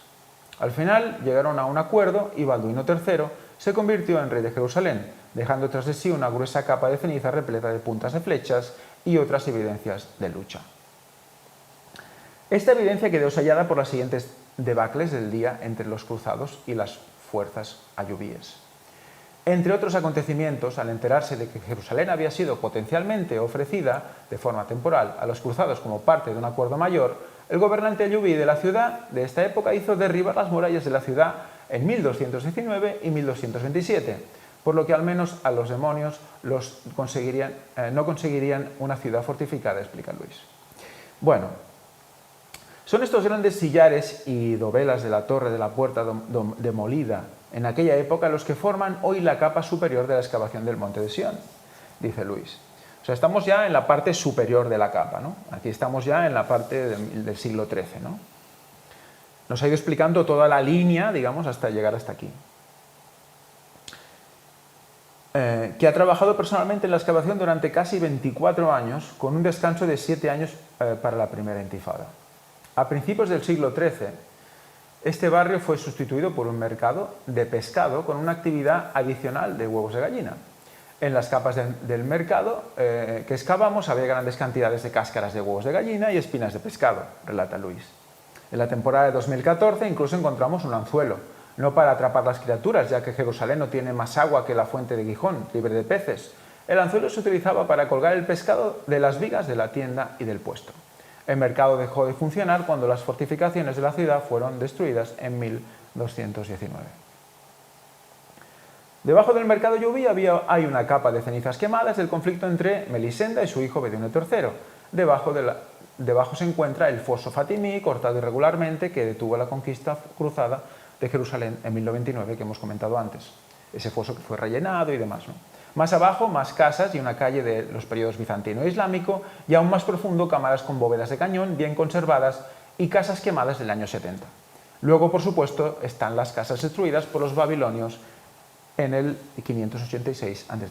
Al final llegaron a un acuerdo y Balduino III se convirtió en rey de Jerusalén, dejando tras de sí una gruesa capa de ceniza repleta de puntas de flechas y otras evidencias de lucha. Esta evidencia quedó sellada por las siguientes debacles del día entre los cruzados y las fuerzas ayubíes. Entre otros acontecimientos, al enterarse de que Jerusalén había sido potencialmente ofrecida de forma temporal a los cruzados como parte de un acuerdo mayor, el gobernante ayubí de la ciudad de esta época hizo derribar las murallas de la ciudad en 1219 y 1227, por lo que al menos a los demonios no conseguirían una ciudad fortificada, explica Luis. Bueno, son estos grandes sillares y dovelas de la torre de la puerta demolida en aquella época los que forman hoy la capa superior de la excavación del monte de Sión, dice Luis. O sea, estamos ya en la parte superior de la capa, ¿no? Aquí estamos ya en la parte del siglo XIII, ¿no? Nos ha ido explicando toda la línea, digamos, hasta llegar hasta aquí. Que ha trabajado personalmente en la excavación durante casi 24 años, con un descanso de 7 años para la primera intifada. A principios del siglo XIII, este barrio fue sustituido por un mercado de pescado con una actividad adicional de huevos de gallina. En las capas del mercado que excavamos había grandes cantidades de cáscaras de huevos de gallina y espinas de pescado, relata Luis. En la temporada de 2014 incluso encontramos un anzuelo, no para atrapar las criaturas, ya que Jerusalén no tiene más agua que la fuente de Gijón, libre de peces. El anzuelo se utilizaba para colgar el pescado de las vigas de la tienda y del puesto. El mercado dejó de funcionar cuando las fortificaciones de la ciudad fueron destruidas en 1219. Debajo del mercado ayubí hay una capa de cenizas quemadas del conflicto entre Melisenda y su hijo Beduino III. Debajo se encuentra el foso fatimí, cortado irregularmente, que detuvo la conquista cruzada de Jerusalén en 1029, que hemos comentado antes. Ese foso que fue rellenado y demás, ¿no? Más abajo, más casas y una calle de los periodos bizantino e islámico, y aún más profundo, cámaras con bóvedas de cañón bien conservadas y casas quemadas del año 70. Luego, por supuesto, están las casas destruidas por los babilonios en el 586 a.C.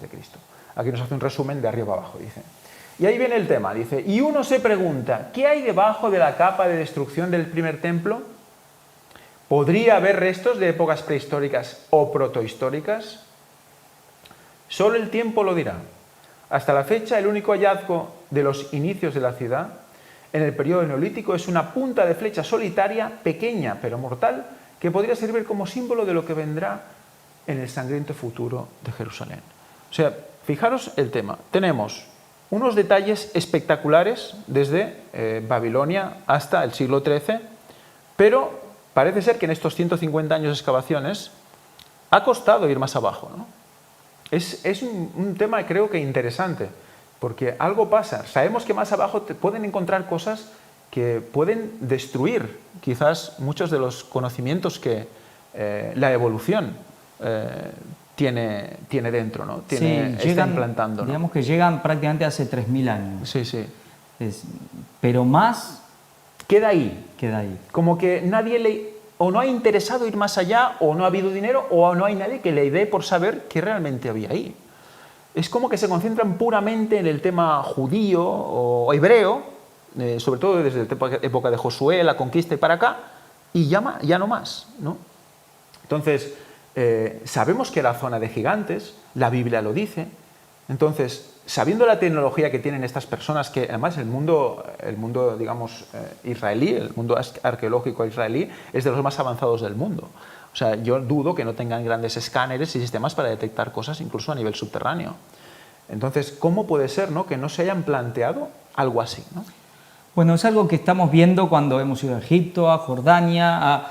Aquí nos hace un resumen de arriba abajo, dice. Y ahí viene el tema, dice, y uno se pregunta, ¿qué hay debajo de la capa de destrucción del primer templo? ¿Podría haber restos de épocas prehistóricas o protohistóricas? Solo el tiempo lo dirá. Hasta la fecha, el único hallazgo de los inicios de la ciudad en el periodo neolítico es una punta de flecha solitaria, pequeña pero mortal, que podría servir como símbolo de lo que vendrá en el sangriento futuro de Jerusalén. O sea, fijaros el tema. Tenemos unos detalles espectaculares desde Babilonia hasta el siglo XIII, pero parece ser que en estos 150 años de excavaciones ha costado ir más abajo, ¿no? Es un tema, creo que interesante, porque algo pasa. Sabemos que más abajo pueden encontrar cosas que pueden destruir quizás muchos de los conocimientos que la evolución tiene dentro, ¿no? Está implantando, ¿no? Digamos que llegan prácticamente hace 3000 años. Sí, sí. Pero más queda ahí. Queda ahí. Como que nadie o no ha interesado ir más allá, o no ha habido dinero, o no hay nadie que le dé por saber qué realmente había ahí. Es como que se concentran puramente en el tema judío o hebreo, sobre todo desde la época de Josué, la conquista y para acá, y ya no más, ¿no? Entonces, sabemos que era zona de gigantes, la Biblia lo dice. Entonces, sabiendo la tecnología que tienen estas personas, que además el mundo digamos, israelí, el mundo arqueológico israelí, es de los más avanzados del mundo. O sea, yo dudo que no tengan grandes escáneres y sistemas para detectar cosas incluso a nivel subterráneo. Entonces, ¿cómo puede ser, ¿no?, que no se hayan planteado algo así, ¿no? Bueno, es algo que estamos viendo cuando hemos ido a Egipto, a Jordania,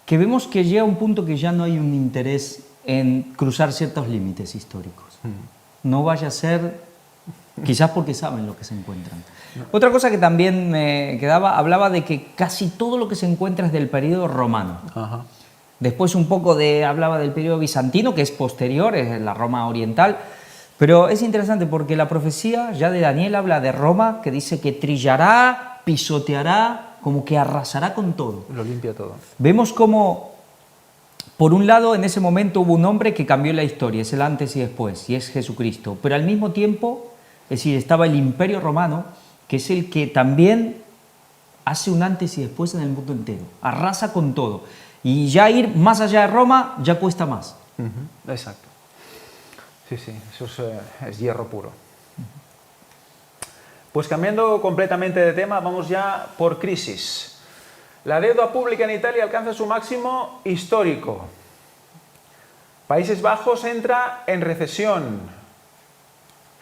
que vemos que llega un punto que ya no hay un interés en cruzar ciertos límites históricos. No vaya a ser, quizás porque saben lo que se encuentran. Otra cosa que también me quedaba, hablaba de que casi todo lo que se encuentra es del periodo romano. Ajá. Después un poco hablaba del periodo bizantino, que es posterior, es la Roma oriental. Pero es interesante porque la profecía ya de Daniel habla de Roma, que dice que trillará, pisoteará, como que arrasará con todo. Lo limpia todo. Vemos como, por un lado, en ese momento hubo un hombre que cambió la historia, es el antes y después, y es Jesucristo. Pero al mismo tiempo, es decir, estaba el Imperio Romano, que es el que también hace un antes y después en el mundo entero, arrasa con todo. Y ya ir más allá de Roma ya cuesta más. Exacto. Sí, sí, eso es hierro puro. Pues cambiando completamente de tema, vamos ya por crisis. La deuda pública en Italia alcanza su máximo histórico. Países Bajos entra en recesión.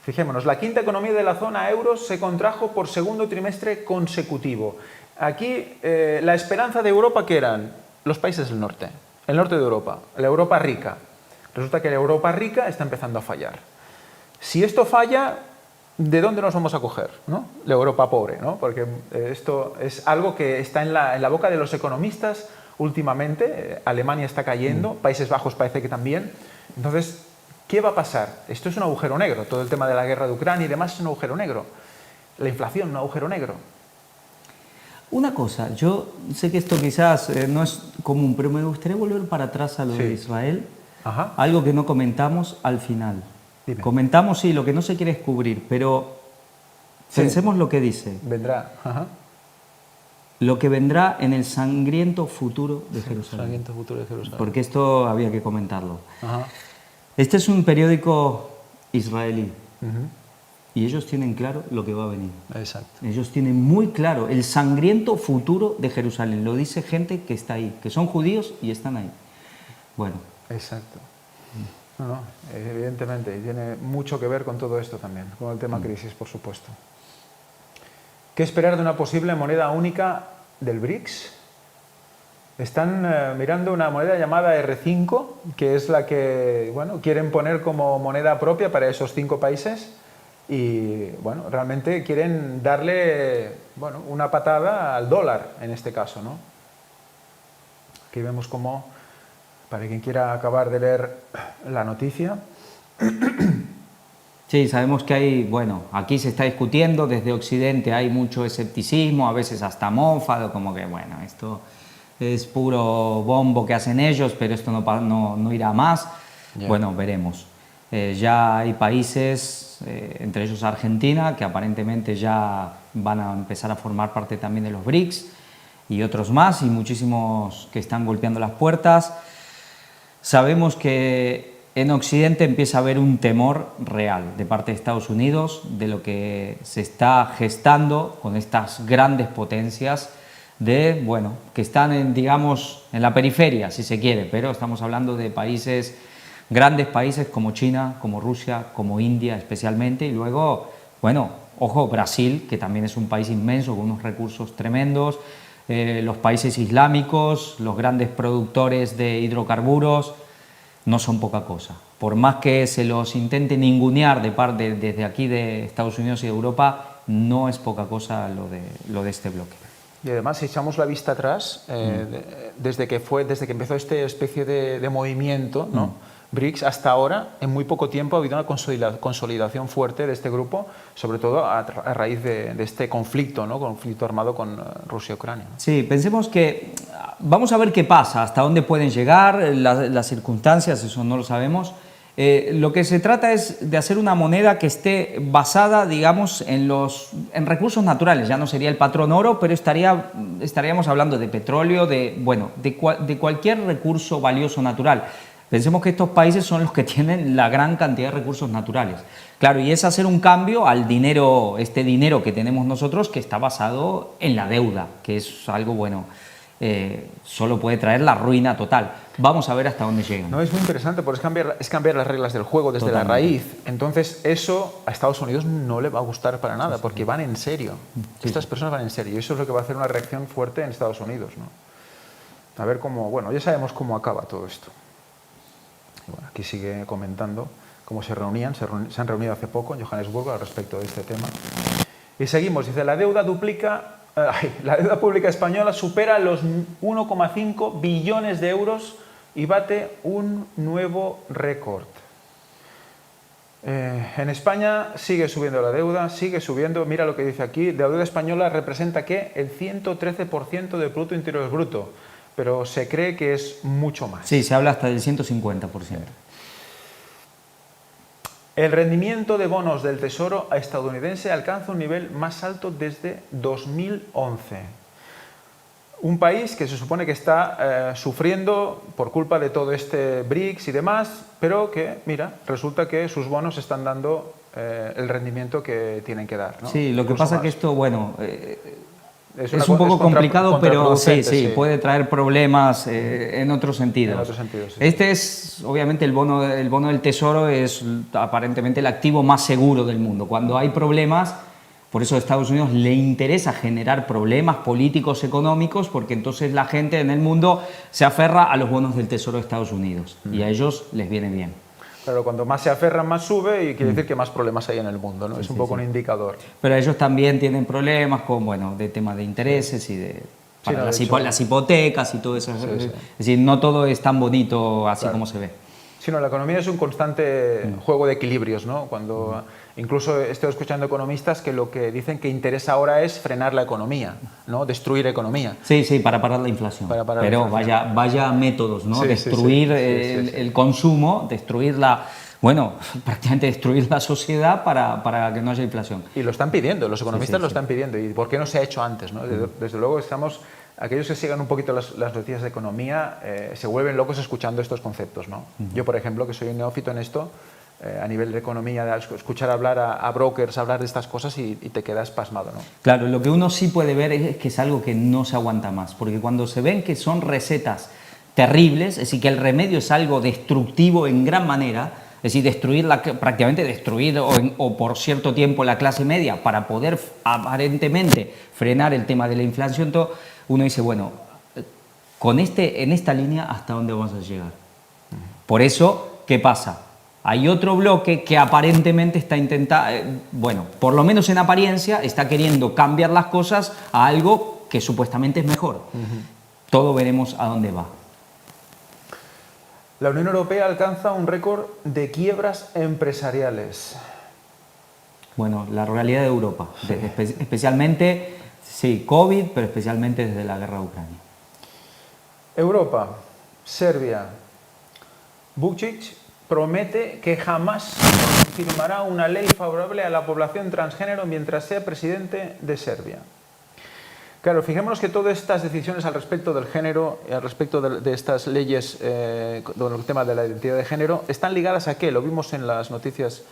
Fijémonos, la quinta economía de la zona euro se contrajo por segundo trimestre consecutivo. Aquí la esperanza de Europa, ¿qué eran? Los países del norte, el norte de Europa, la Europa rica. Resulta que la Europa rica está empezando a fallar. Si esto falla, ¿de dónde nos vamos a coger, ¿no? La Europa pobre, ¿no? Porque esto es algo que está en la boca de los economistas últimamente. Alemania está cayendo, Países Bajos parece que también. Entonces, ¿qué va a pasar? Esto es un agujero negro. Todo el tema de la guerra de Ucrania y demás es un agujero negro. La inflación, un agujero negro. Una cosa, yo sé que esto quizás no es común, pero me gustaría volver para atrás a lo de Israel. Ajá. Algo que no comentamos al final. Dime. Comentamos, sí, lo que no se quiere descubrir, pero pensemos lo que dice. Vendrá. Ajá. Lo que vendrá en el sangriento futuro de Jerusalén. Sangriento futuro de Jerusalén. Porque esto había que comentarlo. Ajá. Este es un periódico israelí y ellos tienen claro lo que va a venir. Exacto. Ellos tienen muy claro el sangriento futuro de Jerusalén. Lo dice gente que está ahí, que son judíos y están ahí. Bueno. Exacto. No, evidentemente, y tiene mucho que ver con todo esto también, con el tema crisis, por supuesto. ¿Qué esperar de una posible moneda única del BRICS? Están mirando una moneda llamada R5, que es la que, bueno, quieren poner como moneda propia para esos 5 países y, bueno, realmente quieren darle, bueno, una patada al dólar en este caso, ¿no? Aquí vemos cómo, para quien quiera acabar de leer la noticia. Sí, sabemos que hay, bueno, aquí se está discutiendo, desde Occidente hay mucho escepticismo, a veces hasta mofa, como que, bueno, esto es puro bombo que hacen ellos, pero esto no irá más. Yeah. Bueno, veremos. Ya hay países, entre ellos Argentina, que aparentemente ya van a empezar a formar parte también de los BRICS, y otros más, y muchísimos que están golpeando las puertas. Sabemos que en Occidente empieza a haber un temor real de parte de Estados Unidos de lo que se está gestando con estas grandes potencias de, bueno, que están digamos, en la periferia, si se quiere, pero estamos hablando de países, grandes países como China, como Rusia, como India especialmente, y luego, bueno, ojo, Brasil, que también es un país inmenso con unos recursos tremendos, los países islámicos, los grandes productores de hidrocarburos, no son poca cosa. Por más que se los intente ningunear desde aquí de Estados Unidos y de Europa, no es poca cosa lo de este bloque. Y además, si echamos la vista atrás, desde que empezó esta especie de movimiento, ¿no? BRICS, hasta ahora, en muy poco tiempo ha habido una consolidación fuerte de este grupo, sobre todo a raíz de este conflicto, ¿no? Conflicto armado con Rusia y Ucrania. Sí, pensemos que vamos a ver qué pasa, hasta dónde pueden llegar, las circunstancias, eso no lo sabemos. Lo que se trata es de hacer una moneda que esté basada, digamos, en recursos naturales. Ya no sería el patrón oro, pero estaríamos hablando de petróleo, de cualquier recurso valioso natural. Pensemos que estos países son los que tienen la gran cantidad de recursos naturales. Claro, y es hacer un cambio al dinero, este dinero que tenemos nosotros, que está basado en la deuda, que es algo bueno. solo puede traer la ruina total. Vamos a ver hasta dónde llegan. No, es muy interesante porque es cambiar las reglas del juego desde la raíz. Entonces eso a Estados Unidos no le va a gustar para nada porque van en serio. Estas personas van en serio y eso es lo que va a hacer una reacción fuerte en Estados Unidos, ¿no? A ver cómo, bueno, ya sabemos cómo acaba todo esto. Y bueno, aquí sigue comentando cómo se reunían, se han reunido hace poco en Johannesburgo al respecto de este tema. Y seguimos, dice, la deuda pública española supera los 1,5 billones de euros y bate un nuevo récord. En España sigue subiendo la deuda, sigue subiendo, mira lo que dice aquí, la deuda española representa ¿qué? El 113% del Producto Interior Bruto, pero se cree que es mucho más. Sí, se habla hasta del 150%. El rendimiento de bonos del Tesoro estadounidense alcanza un nivel más alto desde 2011. Un país que se supone que está sufriendo por culpa de todo este BRICS y demás, pero que, mira, resulta que sus bonos están dando el rendimiento que tienen que dar, ¿no? Sí, lo que pasa es que esto, bueno, es un poco complicado, pero sí, puede traer problemas en otros sentidos. En otros sentidos, sí. Este es, obviamente, el bono del Tesoro es aparentemente el activo más seguro del mundo. Cuando hay problemas, por eso a Estados Unidos le interesa generar problemas políticos, económicos, porque entonces la gente en el mundo se aferra a los bonos del Tesoro de Estados Unidos y a ellos les viene bien. Claro, cuando más se aferran, más sube y quiere decir que más problemas hay en el mundo, ¿no? Es un poco un indicador. Pero ellos también tienen problemas con, bueno, de temas de intereses y de las hipotecas y todo eso. Es decir, no todo es tan bonito así como se ve. Sí, no, la economía es un constante juego de equilibrios, ¿no? Cuando incluso estoy escuchando economistas que lo que dicen que interesa ahora es frenar la economía, ¿no? Destruir economía. Sí, para parar la inflación. Pero vaya métodos, ¿no? Destruir el consumo, prácticamente destruir la sociedad para que no haya inflación. Y lo están pidiendo, los economistas lo están pidiendo. ¿Y por qué no se ha hecho antes, ¿no? Desde luego aquellos que sigan un poquito las noticias de economía se vuelven locos escuchando estos conceptos, ¿no? Yo, por ejemplo, que soy un neófito en esto, a nivel de economía, escuchar hablar a brokers, hablar de estas cosas y te quedas pasmado, ¿no? Claro, lo que uno sí puede ver es que es algo que no se aguanta más, porque cuando se ven que son recetas terribles, es decir, que el remedio es algo destructivo en gran manera, es decir, prácticamente destruir o por cierto tiempo la clase media para poder aparentemente frenar el tema de la inflación, uno dice, bueno, en esta línea, ¿hasta dónde vamos a llegar? Por eso, ¿qué pasa? Hay otro bloque que aparentemente está intentando, por lo menos en apariencia, está queriendo cambiar las cosas a algo que supuestamente es mejor. Todo veremos a dónde va. La Unión Europea alcanza un récord de quiebras empresariales. Bueno, la realidad de Europa, especialmente, sí, COVID, pero especialmente desde la guerra de Ucrania. Europa, Serbia, Vučić promete que jamás firmará una ley favorable a la población transgénero mientras sea presidente de Serbia. Claro, fijémonos que todas estas decisiones al respecto del género, al respecto de estas leyes con el tema de la identidad de género, están ligadas a qué? Lo vimos en las noticias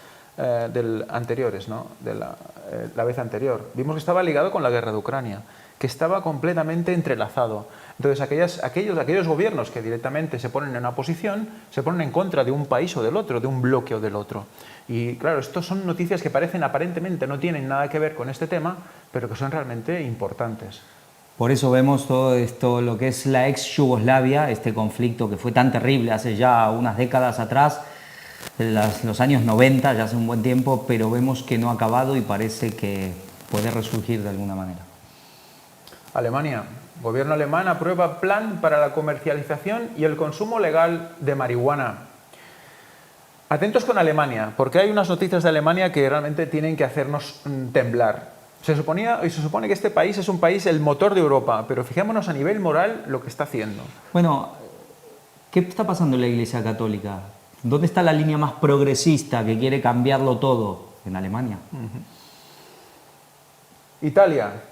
anteriores, ¿no? De la vez anterior. Vimos que estaba ligado con la guerra de Ucrania, que estaba completamente entrelazado. Entonces, aquellos gobiernos que directamente se ponen en una posición, se ponen en contra de un país o del otro, de un bloque o del otro. Y claro, estos son noticias que parecen aparentemente no tienen nada que ver con este tema, pero que son realmente importantes. Por eso vemos todo esto, lo que es la ex Yugoslavia, este conflicto que fue tan terrible hace ya unas décadas atrás, los años 90, ya hace un buen tiempo, pero vemos que no ha acabado y parece que puede resurgir de alguna manera. Alemania. Gobierno alemán aprueba plan para la comercialización y el consumo legal de marihuana. Atentos con Alemania, porque hay unas noticias de Alemania que realmente tienen que hacernos temblar. Se supone que este país es un país, el motor de Europa, pero fijémonos a nivel moral lo que está haciendo. Bueno, ¿qué está pasando en la Iglesia Católica? ¿Dónde está la línea más progresista que quiere cambiarlo todo? En Alemania. Italia.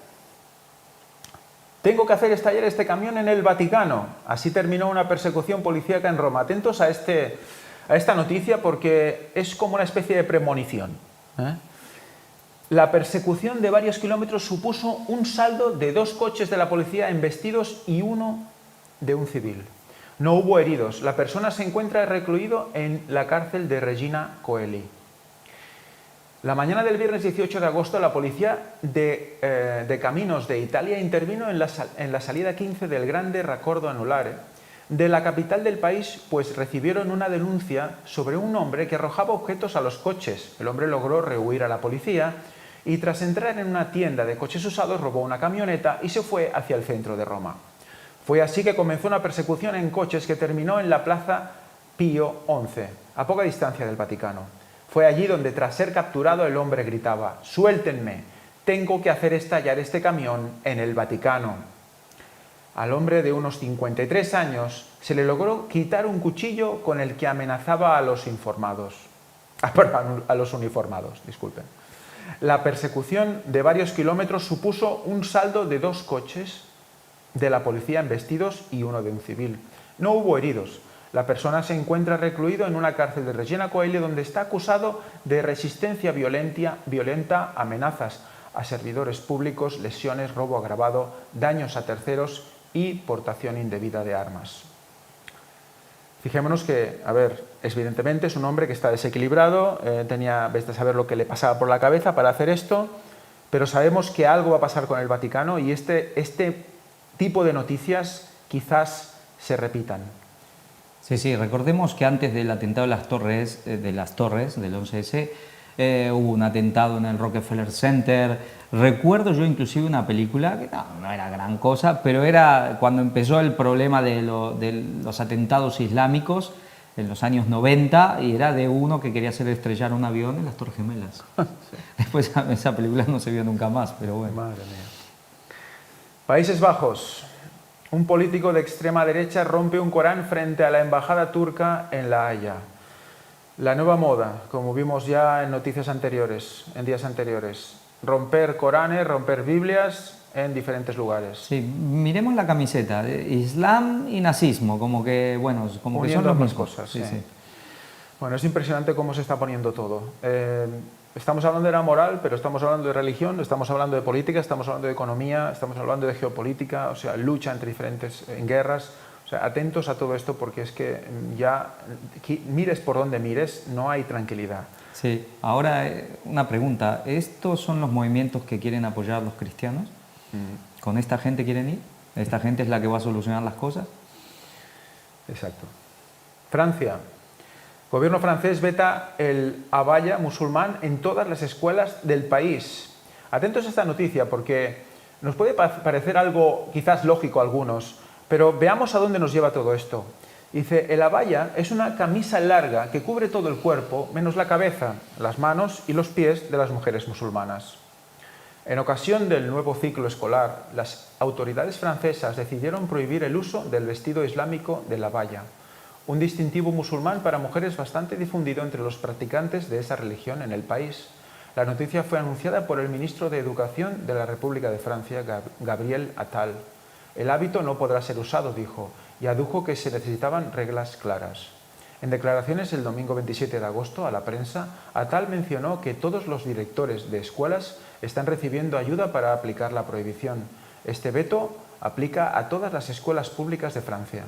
Tengo que hacer estallar este camión en el Vaticano. Así terminó una persecución policíaca en Roma. Atentos a esta noticia porque es como una especie de premonición. La persecución de varios kilómetros supuso un saldo de 2 coches de la policía embestidos y uno de un civil. No hubo heridos. La persona se encuentra recluido en la cárcel de Regina Coeli. La mañana del viernes 18 de agosto, la policía de caminos de Italia intervino en la salida 15 del Grande Raccordo Anulare de la capital del país, pues recibieron una denuncia sobre un hombre que arrojaba objetos a los coches. El hombre logró rehuir a la policía y, tras entrar en una tienda de coches usados, robó una camioneta y se fue hacia el centro de Roma. Fue así que comenzó una persecución en coches que terminó en la Plaza Pío XI, a poca distancia del Vaticano. Fue allí donde, tras ser capturado, el hombre gritaba: «¡Suéltenme! Tengo que hacer estallar este camión en el Vaticano». Al hombre de unos 53 años se le logró quitar un cuchillo con el que amenazaba a los uniformados. Disculpen. La persecución de varios kilómetros supuso un saldo de 2 coches de la policía embestidos y uno de un civil. No hubo heridos. La persona se encuentra recluido en una cárcel de Regina Coeli, donde está acusado de resistencia violenta, amenazas a servidores públicos, lesiones, robo agravado, daños a terceros y portación indebida de armas. Fijémonos que, evidentemente es un hombre que está desequilibrado, tenía, vete a saber lo que le pasaba por la cabeza para hacer esto, pero sabemos que algo va a pasar con el Vaticano y este tipo de noticias quizás se repitan. Sí, recordemos que antes del atentado de las torres del 11S, hubo un atentado en el Rockefeller Center. Recuerdo yo inclusive una película que no era gran cosa, pero era cuando empezó el problema de los atentados islámicos en los años 90, y era de uno que quería hacer estrellar un avión en las Torres Gemelas. Sí. Después esa película no se vio nunca más, pero bueno. Madre mía. Países Bajos. Un político de extrema derecha rompe un Corán frente a la embajada turca en La Haya. La nueva moda, como vimos ya en noticias anteriores, en días anteriores. Romper Coranes, romper Biblias en diferentes lugares. Sí, miremos la camiseta, de Islam y nazismo, como que, bueno, como que son las mismas cosas. Sí. Bueno, es impresionante cómo se está poniendo todo. Estamos hablando de la moral, pero estamos hablando de religión, estamos hablando de política, estamos hablando de economía, estamos hablando de geopolítica, o sea, lucha entre diferentes guerras. O sea, atentos a todo esto, porque es que ya, mires por donde mires, no hay tranquilidad. Sí, ahora una pregunta, ¿estos son los movimientos que quieren apoyar a los cristianos? ¿Con esta gente quieren ir? ¿Esta gente es la que va a solucionar las cosas? Exacto. Francia. El gobierno francés veta el abaya musulmán en todas las escuelas del país. Atentos a esta noticia, porque nos puede parecer algo quizás lógico a algunos, pero veamos a dónde nos lleva todo esto. Dice, el abaya es una camisa larga que cubre todo el cuerpo, menos la cabeza, las manos y los pies de las mujeres musulmanas. En ocasión del nuevo ciclo escolar, las autoridades francesas decidieron prohibir el uso del vestido islámico del abaya, un distintivo musulmán para mujeres bastante difundido entre los practicantes de esa religión en el país. La noticia fue anunciada por el ministro de Educación de la República de Francia, Gabriel Attal. El hábito no podrá ser usado, dijo, y adujo que se necesitaban reglas claras. En declaraciones el domingo 27 de agosto a la prensa, Attal mencionó que todos los directores de escuelas están recibiendo ayuda para aplicar la prohibición. Este veto aplica a todas las escuelas públicas de Francia.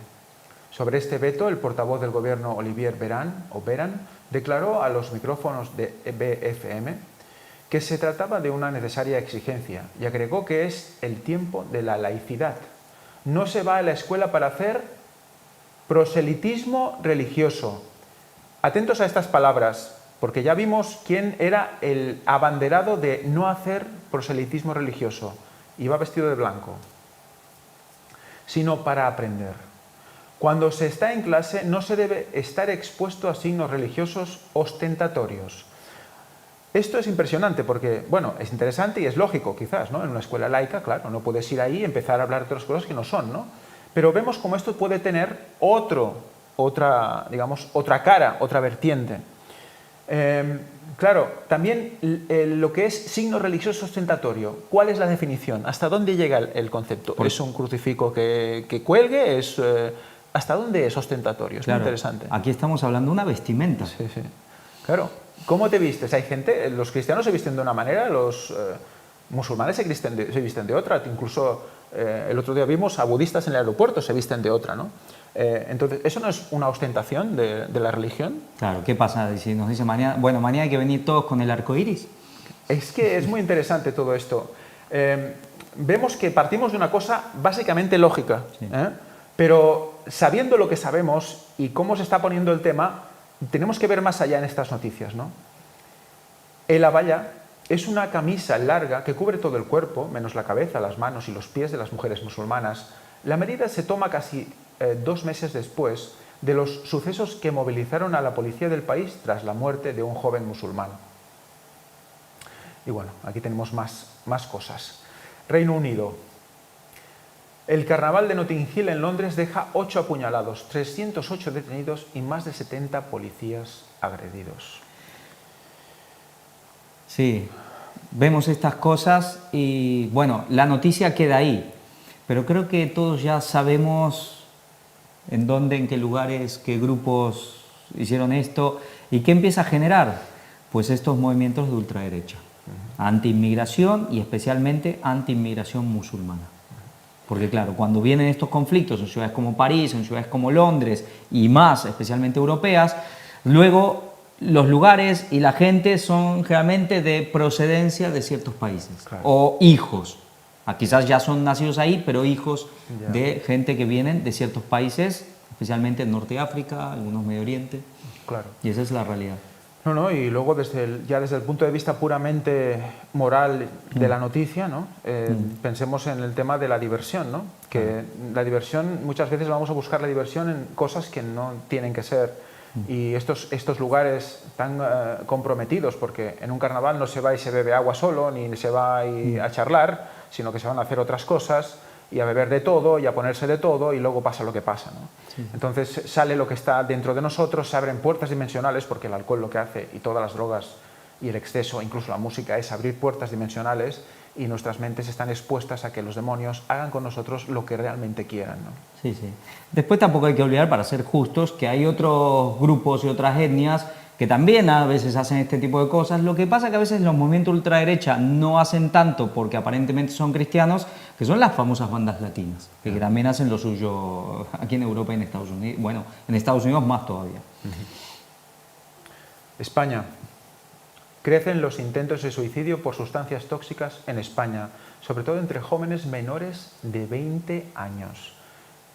Sobre este veto, el portavoz del gobierno Olivier Véran declaró a los micrófonos de BFM que se trataba de una necesaria exigencia y agregó que es el tiempo de la laicidad. No se va a la escuela para hacer proselitismo religioso. Atentos a estas palabras, porque ya vimos quién era el abanderado de no hacer proselitismo religioso. Iba vestido de blanco. Sino para aprender. Cuando se está en clase no se debe estar expuesto a signos religiosos ostentatorios. Esto es impresionante porque, bueno, es interesante y es lógico quizás, ¿no? En una escuela laica, claro, no puedes ir ahí y empezar a hablar de otras cosas que no son, ¿no? Pero vemos cómo esto puede tener otra cara, otra vertiente. Claro, también lo que es signo religioso ostentatorio, ¿cuál es la definición? ¿Hasta dónde llega el concepto? ¿Es un crucifijo que cuelgue? ¿Hasta dónde es ostentatorio? Es claro, muy interesante. Aquí estamos hablando de una vestimenta. Sí. Claro. ¿Cómo te vistes? Hay gente, los cristianos se visten de una manera, los musulmanes se visten de otra. Incluso el otro día vimos a budistas en el aeropuerto se visten de otra, ¿no? Entonces, ¿eso no es una ostentación de la religión? Claro, ¿qué pasa si nos dice mañana, bueno, mañana hay que venir todos con el arco iris? Es que es muy interesante todo esto. Vemos que partimos de una cosa básicamente lógica, Sí. pero sabiendo lo que sabemos y cómo se está poniendo el tema, tenemos que ver más allá en estas noticias, ¿no? El abaya es una camisa larga que cubre todo el cuerpo, menos la cabeza, las manos y los pies de las mujeres musulmanas. La medida se toma casi 2 meses después de los sucesos que movilizaron a la policía del país tras la muerte de un joven musulmán. Y bueno, aquí tenemos más cosas. Reino Unido. El carnaval de Notting Hill en Londres deja 8 apuñalados, 308 detenidos y más de 70 policías agredidos. Sí, vemos estas cosas y bueno, la noticia queda ahí, pero creo que todos ya sabemos en dónde, en qué lugares, qué grupos hicieron esto y qué empieza a generar, pues estos movimientos de ultraderecha, anti-inmigración y especialmente anti-inmigración musulmana. Porque claro, cuando vienen estos conflictos en ciudades como París, en ciudades como Londres y más, especialmente europeas, luego los lugares y la gente son generalmente de procedencia de ciertos países. Claro. O hijos. Quizás ya son nacidos ahí, pero hijos Ya. de gente que vienen de ciertos países, especialmente en Norte de África, algunos Medio Oriente. Claro. Y esa es la realidad. No, y luego ya desde el punto de vista puramente moral de la noticia, ¿no? Pensemos en el tema de la diversión, ¿no? Que la diversión, muchas veces vamos a buscar la diversión en cosas que no tienen que ser. Y estos lugares tan comprometidos, porque en un carnaval no se va y se bebe agua solo, ni se va a charlar, sino que se van a hacer otras cosas y a beber de todo y a ponerse de todo y luego pasa lo que pasa, ¿no? Sí. Entonces sale lo que está dentro de nosotros, se abren puertas dimensionales, porque el alcohol lo que hace y todas las drogas y el exceso, incluso la música, es abrir puertas dimensionales y nuestras mentes están expuestas a que los demonios hagan con nosotros lo que realmente quieran, ¿no? Sí, sí. Después tampoco hay que olvidar, para ser justos, que hay otros grupos y otras etnias que también a veces hacen este tipo de cosas. Lo que pasa es que a veces los movimientos ultraderecha no hacen tanto porque aparentemente son cristianos, que son las famosas bandas latinas, que también hacen lo suyo aquí en Europa y en Estados Unidos. Bueno, en Estados Unidos más todavía. España. Crecen los intentos de suicidio por sustancias tóxicas en España, sobre todo entre jóvenes menores de 20 años.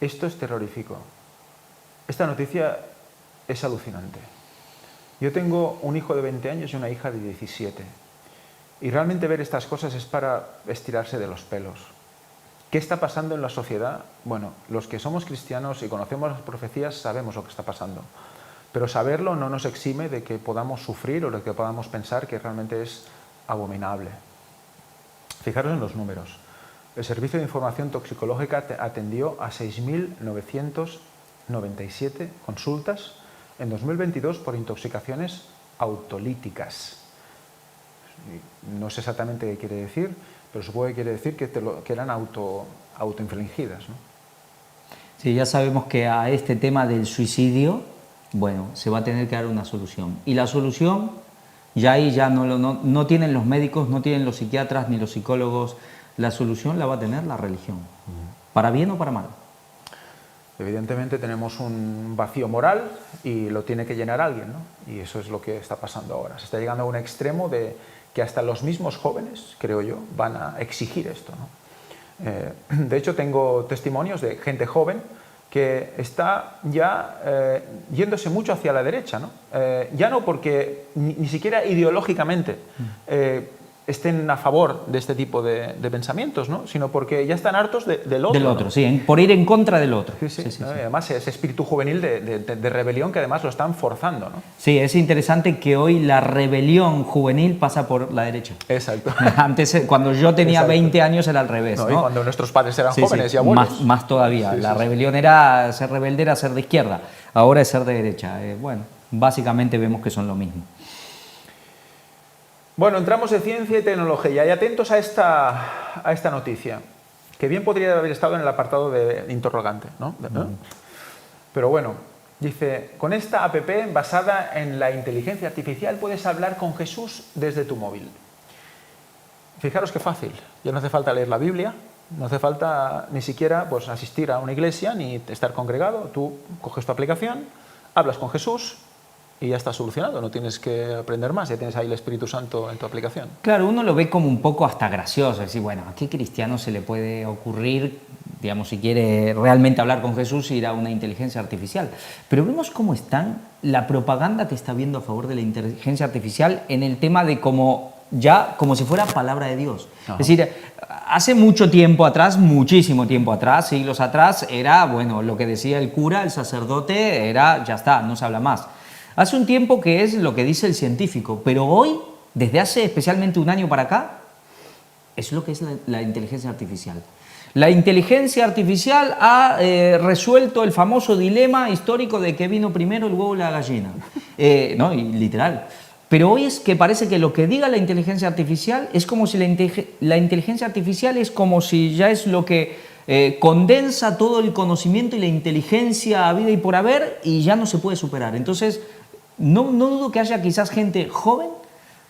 Esto es terrorífico. Esta noticia es alucinante. Yo tengo un hijo de 20 años y una hija de 17. Y realmente ver estas cosas es para estirarse de los pelos. ¿Qué está pasando en la sociedad? Bueno, los que somos cristianos y conocemos las profecías sabemos lo que está pasando. Pero saberlo no nos exime de que podamos sufrir o de que podamos pensar que realmente es abominable. Fijaros en los números. El Servicio de Información Toxicológica atendió a 6.997 consultas en 2022 por intoxicaciones autolíticas. No sé exactamente qué quiere decir, pero supongo que quiere decir que eran autoinfligidas, ¿no? Sí, ya sabemos que a este tema del suicidio, bueno, se va a tener que dar una solución. Y la solución, ya ahí ya no tienen los médicos, no tienen los psiquiatras ni los psicólogos. La solución la va a tener la religión, para bien o para mal. Evidentemente tenemos un vacío moral y lo tiene que llenar alguien, ¿no? Y eso es lo que está pasando ahora. Se está llegando a un extremo de que hasta los mismos jóvenes, creo yo, van a exigir esto, ¿no? De hecho, tengo testimonios de gente joven que está ya yéndose mucho hacia la derecha, ¿no? Ya no porque ni siquiera ideológicamente estén a favor de este tipo de pensamientos, ¿no? Sino porque ya están hartos del otro. Del otro, ¿no? sí, por ir en contra del otro. Sí, sí, Sí, sí, ¿no? sí. Además, ese espíritu juvenil de rebelión que además lo están forzando, ¿no? Sí, es interesante que hoy la rebelión juvenil pasa por la derecha. Exacto. Antes, cuando yo tenía Exacto. 20 años, era al revés, No, ¿no? y cuando nuestros padres eran Sí, jóvenes sí, y abuelos. más todavía. Sí, la sí, rebelión era ser rebelde, era ser de izquierda. Ahora es ser de derecha. Bueno, básicamente vemos que son lo mismo. Bueno, entramos en ciencia y tecnología y atentos a esta noticia, que bien podría haber estado en el apartado de interrogante, ¿no? Pero bueno, Dice, con esta app basada en la inteligencia artificial puedes hablar con Jesús desde tu móvil. Fijaros qué fácil, ya no hace falta leer la Biblia, no hace falta ni siquiera pues, asistir a una iglesia ni estar congregado. Tú coges tu aplicación, hablas con Jesús y ya está solucionado, no tienes que aprender más, ya tienes ahí el Espíritu Santo en tu aplicación. Claro, uno lo ve como un poco hasta gracioso, es decir, bueno, ¿a qué cristiano se le puede ocurrir, digamos, si quiere realmente hablar con Jesús, ir a una inteligencia artificial? Pero vemos cómo está la propaganda que está habiendo a favor de la inteligencia artificial en el tema de como si fuera palabra de Dios. Ajá. Es decir, hace mucho tiempo atrás, muchísimo tiempo atrás, siglos atrás, era, bueno, lo que decía el cura, el sacerdote, era, ya está, no se habla más. Hace un tiempo que es lo que dice el científico, pero hoy, desde hace especialmente un año para acá, es lo que es la inteligencia artificial. La inteligencia artificial ha resuelto el famoso dilema histórico de qué vino primero, el huevo o la gallina. No, y literal. Pero hoy es que parece que lo que diga la inteligencia artificial es como si la inteligencia artificial es como si ya es lo que condensa todo el conocimiento y la inteligencia habida y por haber y ya no se puede superar. Entonces, no dudo que haya quizás gente joven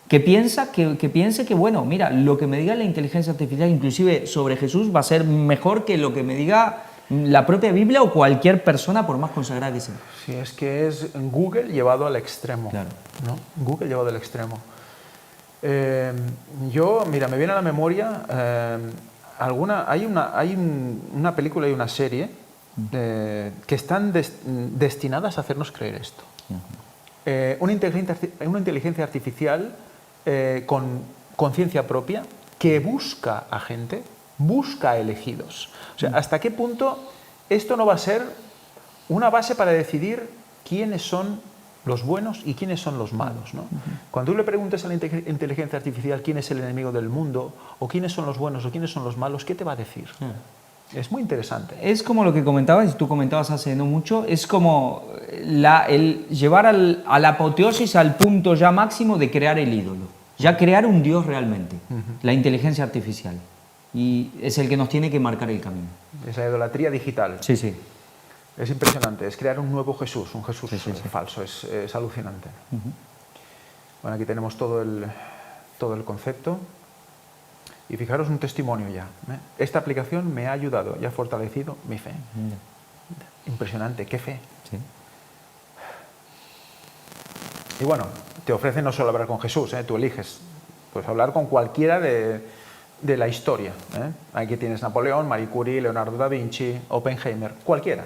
que piense que, bueno, mira, lo que me diga la inteligencia artificial, inclusive sobre Jesús, va a ser mejor que lo que me diga la propia Biblia o cualquier persona, por más consagrada que sea. Sí, es que es Google llevado al extremo. Claro. ¿No? Google llevado al extremo. Mira, me viene a la memoria hay una película y una serie que están destinadas a hacernos creer esto. Una inteligencia artificial con conciencia propia que busca a gente, busca a elegidos. O sea, ¿hasta qué punto esto no va a ser una base para decidir quiénes son los buenos y quiénes son los malos, ¿no? Cuando tú le preguntes a la inteligencia artificial quién es el enemigo del mundo, o quiénes son los buenos o quiénes son los malos, ¿qué te va a decir? Es muy interesante. Es como lo que comentabas, y tú comentabas hace no mucho, es como el llevar a la apoteosis al punto ya máximo de crear el ídolo, ya crear un Dios realmente, la inteligencia artificial. Y es el que nos tiene que marcar el camino. Esa idolatría digital. Sí, sí. Es impresionante, es crear un nuevo Jesús, un Jesús falso, es alucinante. Bueno, aquí tenemos todo el concepto. Y fijaros un testimonio ya. Esta aplicación me ha ayudado y ha fortalecido mi fe. Impresionante, qué fe. Sí. Y bueno, te ofrece no solo hablar con Jesús, tú eliges, pues hablar con cualquiera de la historia. Aquí tienes Napoleón, Marie Curie, Leonardo da Vinci, Oppenheimer, cualquiera.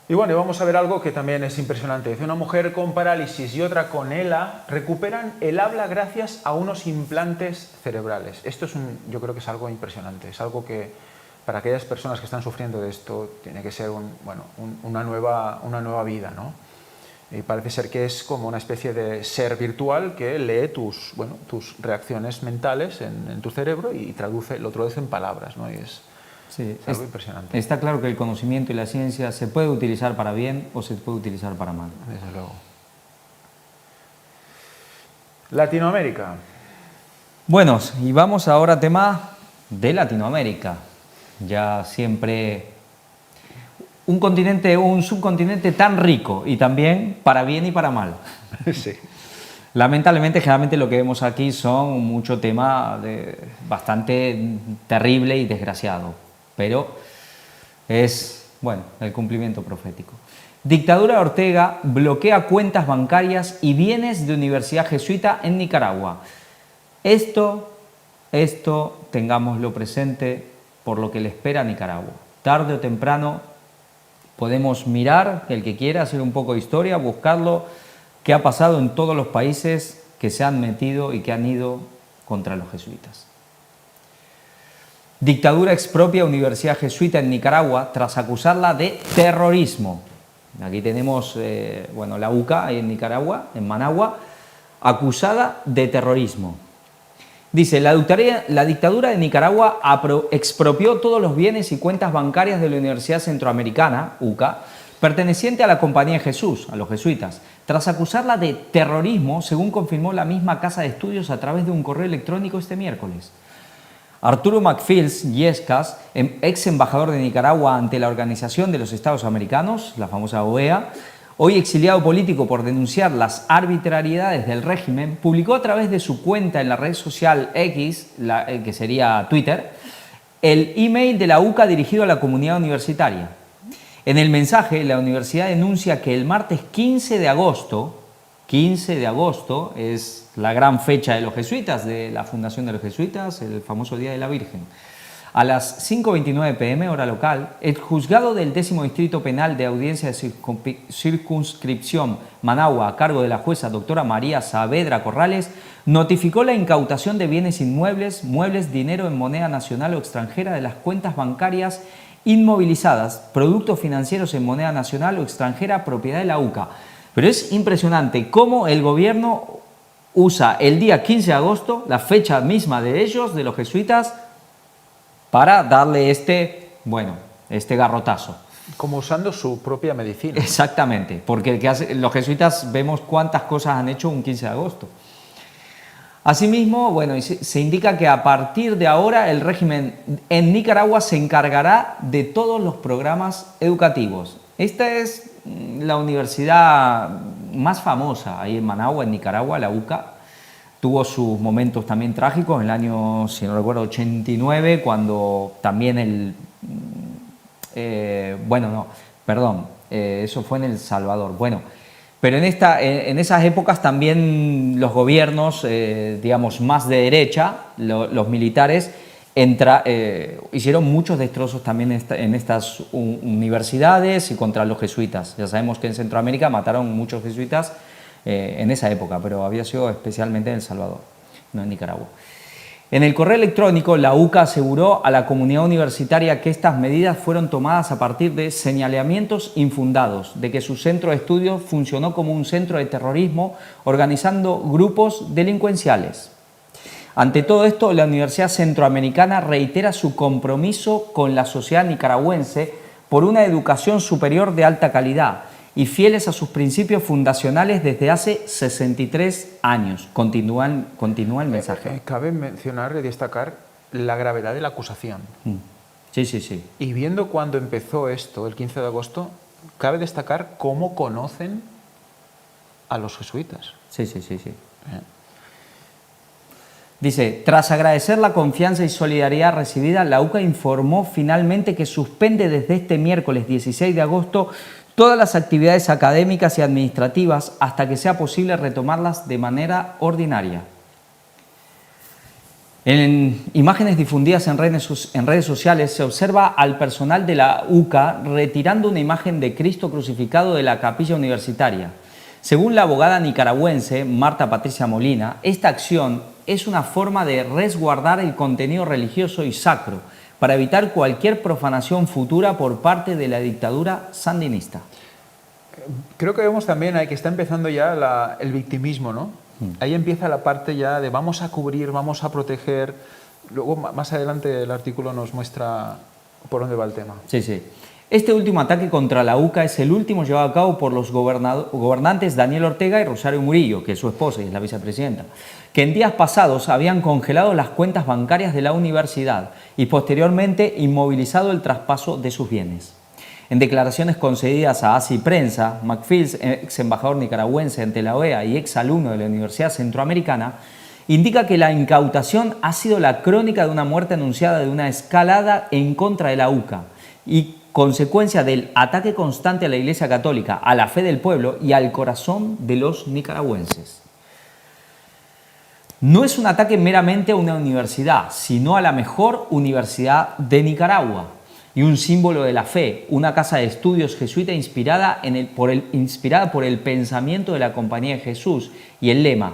Y bueno, vamos a ver algo que también es impresionante. Dice, una mujer con parálisis y otra con ELA recuperan el habla gracias a unos implantes cerebrales. Esto yo creo que es algo impresionante. Es algo que para aquellas personas que están sufriendo de esto tiene que ser una nueva vida, ¿no? Y parece ser que es como una especie de ser virtual que lee tus reacciones mentales en tu cerebro y lo traduce en palabras, ¿no? Y es algo impresionante. Está claro que el conocimiento y la ciencia se puede utilizar para bien o se puede utilizar para mal. Desde luego. Latinoamérica. Bueno, y vamos ahora a tema de Latinoamérica. Ya siempre un subcontinente tan rico y también para bien y para mal. Sí. Lamentablemente, generalmente lo que vemos aquí son mucho tema bastante terrible y desgraciado, pero es, bueno, el cumplimiento profético. Dictadura de Ortega bloquea cuentas bancarias y bienes de universidad jesuita en Nicaragua. Esto tengámoslo presente por lo que le espera a Nicaragua. Tarde o temprano podemos mirar, el que quiera hacer un poco de historia, buscarlo, qué ha pasado en todos los países que se han metido y que han ido contra los jesuitas. Dictadura expropia Universidad Jesuita en Nicaragua tras acusarla de terrorismo. Aquí tenemos la UCA en Nicaragua, en Managua, acusada de terrorismo. Dice, la dictadura de Nicaragua expropió todos los bienes y cuentas bancarias de la Universidad Centroamericana, UCA, perteneciente a la Compañía de Jesús, a los jesuitas, tras acusarla de terrorismo, según confirmó la misma casa de estudios a través de un correo electrónico este miércoles. Arturo McFields Yescas, ex embajador de Nicaragua ante la Organización de los Estados Americanos, la famosa OEA, hoy exiliado político por denunciar las arbitrariedades del régimen, publicó a través de su cuenta en la red social X, que sería Twitter, el email de la UCA dirigido a la comunidad universitaria. En el mensaje, la universidad denuncia que el martes 15 de agosto es la gran fecha de los jesuitas, de la fundación de los jesuitas, el famoso Día de la Virgen. A las 5:29 p.m. hora local, el juzgado del 10º Distrito Penal de Audiencia de Circunscripción Managua, a cargo de la jueza doctora María Saavedra Corrales, notificó la incautación de bienes inmuebles, muebles, dinero en moneda nacional o extranjera de las cuentas bancarias inmovilizadas, productos financieros en moneda nacional o extranjera, propiedad de la UCA. Pero es impresionante cómo el gobierno usa el día 15 de agosto, la fecha misma de ellos, de los jesuitas, para darle este garrotazo. Como usando su propia medicina. Exactamente, porque los jesuitas vemos cuántas cosas han hecho un 15 de agosto. Asimismo, se indica que a partir de ahora el régimen en Nicaragua se encargará de todos los programas educativos. Esta es la universidad más famosa ahí en Managua, en Nicaragua, la UCA. Tuvo sus momentos también trágicos en el año, si no recuerdo, 89, cuando también eso fue en El Salvador. Pero en esas épocas también los gobiernos, más de derecha, los militares, hicieron muchos destrozos también en estas universidades y contra los jesuitas. Ya sabemos que en Centroamérica mataron muchos jesuitas en esa época, pero había sido especialmente en El Salvador, no en Nicaragua. En el correo electrónico, la UCA aseguró a la comunidad universitaria que estas medidas fueron tomadas a partir de señalamientos infundados, de que su centro de estudios funcionó como un centro de terrorismo organizando grupos delincuenciales. Ante todo esto, la Universidad Centroamericana reitera su compromiso con la sociedad nicaragüense por una educación superior de alta calidad y fieles a sus principios fundacionales desde hace 63 años. Continúa el mensaje. Cabe mencionar y destacar la gravedad de la acusación. Sí. Y viendo cuándo empezó esto, el 15 de agosto, cabe destacar cómo conocen a los jesuitas. Sí. Dice, tras agradecer la confianza y solidaridad recibida, la UCA informó finalmente que suspende desde este miércoles 16 de agosto todas las actividades académicas y administrativas hasta que sea posible retomarlas de manera ordinaria. En imágenes difundidas en redes sociales se observa al personal de la UCA retirando una imagen de Cristo crucificado de la capilla universitaria. Según la abogada nicaragüense Marta Patricia Molina, esta acción es una forma de resguardar el contenido religioso y sacro para evitar cualquier profanación futura por parte de la dictadura sandinista. Creo que vemos también ahí que está empezando ya el victimismo, ¿no? Ahí empieza la parte ya de vamos a cubrir, vamos a proteger. Luego, más adelante, el artículo nos muestra por dónde va el tema. Sí. Este último ataque contra la UCA es el último llevado a cabo por los gobernantes Daniel Ortega y Rosario Murillo, que es su esposa y es la vicepresidenta, que en días pasados habían congelado las cuentas bancarias de la universidad y posteriormente inmovilizado el traspaso de sus bienes. En declaraciones concedidas a ACI Prensa, McFields, ex embajador nicaragüense ante la OEA y ex alumno de la Universidad Centroamericana, indica que la incautación ha sido la crónica de una muerte anunciada de una escalada en contra de la UCA y consecuencia del ataque constante a la Iglesia Católica, a la fe del pueblo y al corazón de los nicaragüenses. No es un ataque meramente a una universidad, sino a la mejor universidad de Nicaragua y un símbolo de la fe, una casa de estudios jesuita inspirada por el pensamiento de la Compañía de Jesús y el lema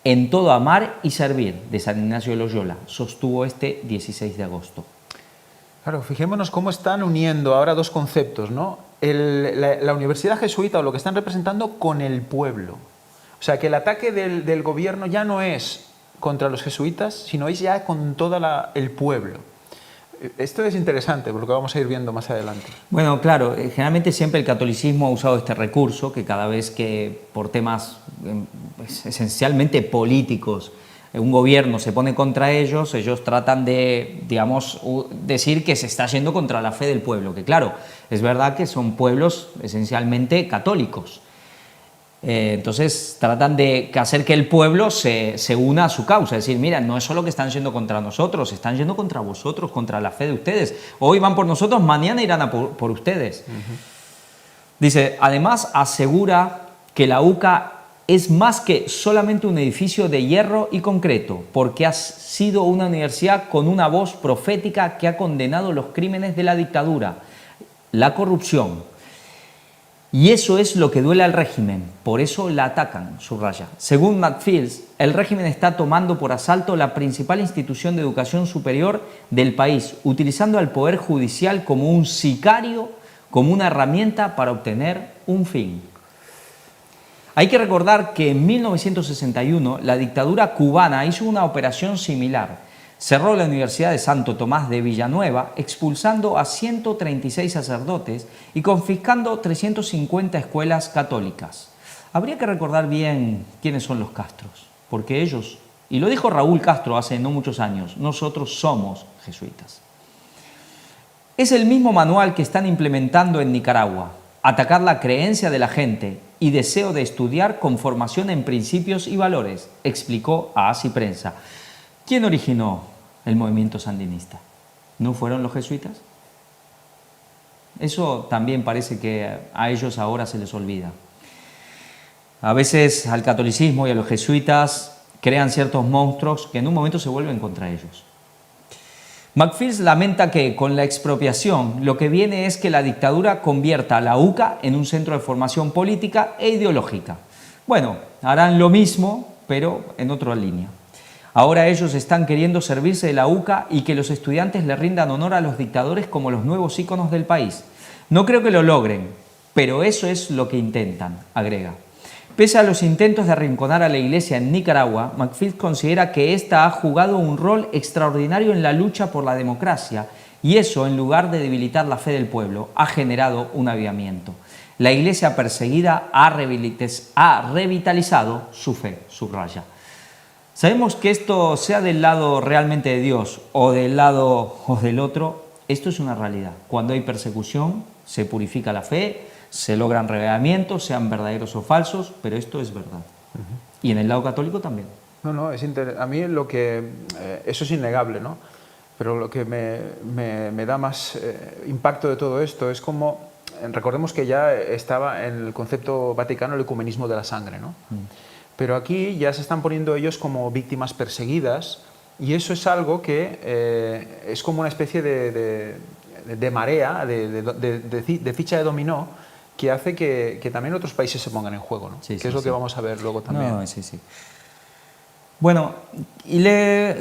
«En todo amar y servir» de San Ignacio de Loyola, sostuvo este 16 de agosto. Claro, fijémonos cómo están uniendo ahora dos conceptos, ¿no? La universidad jesuita o lo que están representando con el pueblo. O sea, que el ataque del gobierno ya no es contra los jesuitas, sino es ya con todo el pueblo. Esto es interesante, por lo que vamos a ir viendo más adelante. Bueno, claro, generalmente siempre el catolicismo ha usado este recurso, que cada vez que por temas esencialmente políticos un gobierno se pone contra ellos, ellos tratan de, digamos, decir que se está yendo contra la fe del pueblo, que claro, es verdad que son pueblos esencialmente católicos. Entonces tratan de hacer que el pueblo se una a su causa, es decir, mira, no es solo que están yendo contra nosotros, están yendo contra vosotros, contra la fe de ustedes. Hoy van por nosotros, mañana irán a por ustedes. Dice, además asegura que la UCA es más que solamente un edificio de hierro y concreto, porque ha sido una universidad con una voz profética que ha condenado los crímenes de la dictadura, la corrupción. Y eso es lo que duele al régimen, por eso la atacan, subraya. Según McPhiles, el régimen está tomando por asalto la principal institución de educación superior del país, utilizando al poder judicial como un sicario, como una herramienta para obtener un fin. Hay que recordar que en 1961 la dictadura cubana hizo una operación similar. Cerró la Universidad de Santo Tomás de Villanueva, expulsando a 136 sacerdotes y confiscando 350 escuelas católicas. Habría que recordar bien quiénes son los Castros, porque ellos, y lo dijo Raúl Castro hace no muchos años, nosotros somos jesuitas. Es el mismo manual que están implementando en Nicaragua, atacar la creencia de la gente y deseo de estudiar con formación en principios y valores, explicó a Así Prensa. ¿Quién originó el movimiento sandinista? ¿No fueron los jesuitas? Eso también parece que a ellos ahora se les olvida. A veces al catolicismo y a los jesuitas crean ciertos monstruos que en un momento se vuelven contra ellos. McPhiles lamenta que con la expropiación lo que viene es que la dictadura convierta a la UCA en un centro de formación política e ideológica. Bueno, harán lo mismo, pero en otra línea. Ahora ellos están queriendo servirse de la UCA y que los estudiantes le rindan honor a los dictadores como los nuevos íconos del país. No creo que lo logren, pero eso es lo que intentan, agrega. Pese a los intentos de arrinconar a la Iglesia en Nicaragua, McPhiles considera que ésta ha jugado un rol extraordinario en la lucha por la democracia y eso, en lugar de debilitar la fe del pueblo, ha generado un avivamiento. La Iglesia perseguida ha revitalizado su fe, subraya. Sabemos que esto, sea del lado realmente de Dios o del lado o del otro, esto es una realidad. Cuando hay persecución, se purifica la fe, se logran revelamientos, sean verdaderos o falsos, pero esto es verdad. Y en el lado católico también. No, a mí lo que... eso es innegable, ¿no? Pero lo que me da más impacto de todo esto es como... Recordemos que ya estaba en el concepto vaticano el ecumenismo de la sangre, ¿no? Pero aquí ya se están poniendo ellos como víctimas perseguidas y eso es algo que es como una especie de marea, de ficha de dominó que hace que también otros países se pongan en juego, ¿no? Sí, que es lo que vamos a ver luego también. No, sí. Bueno, y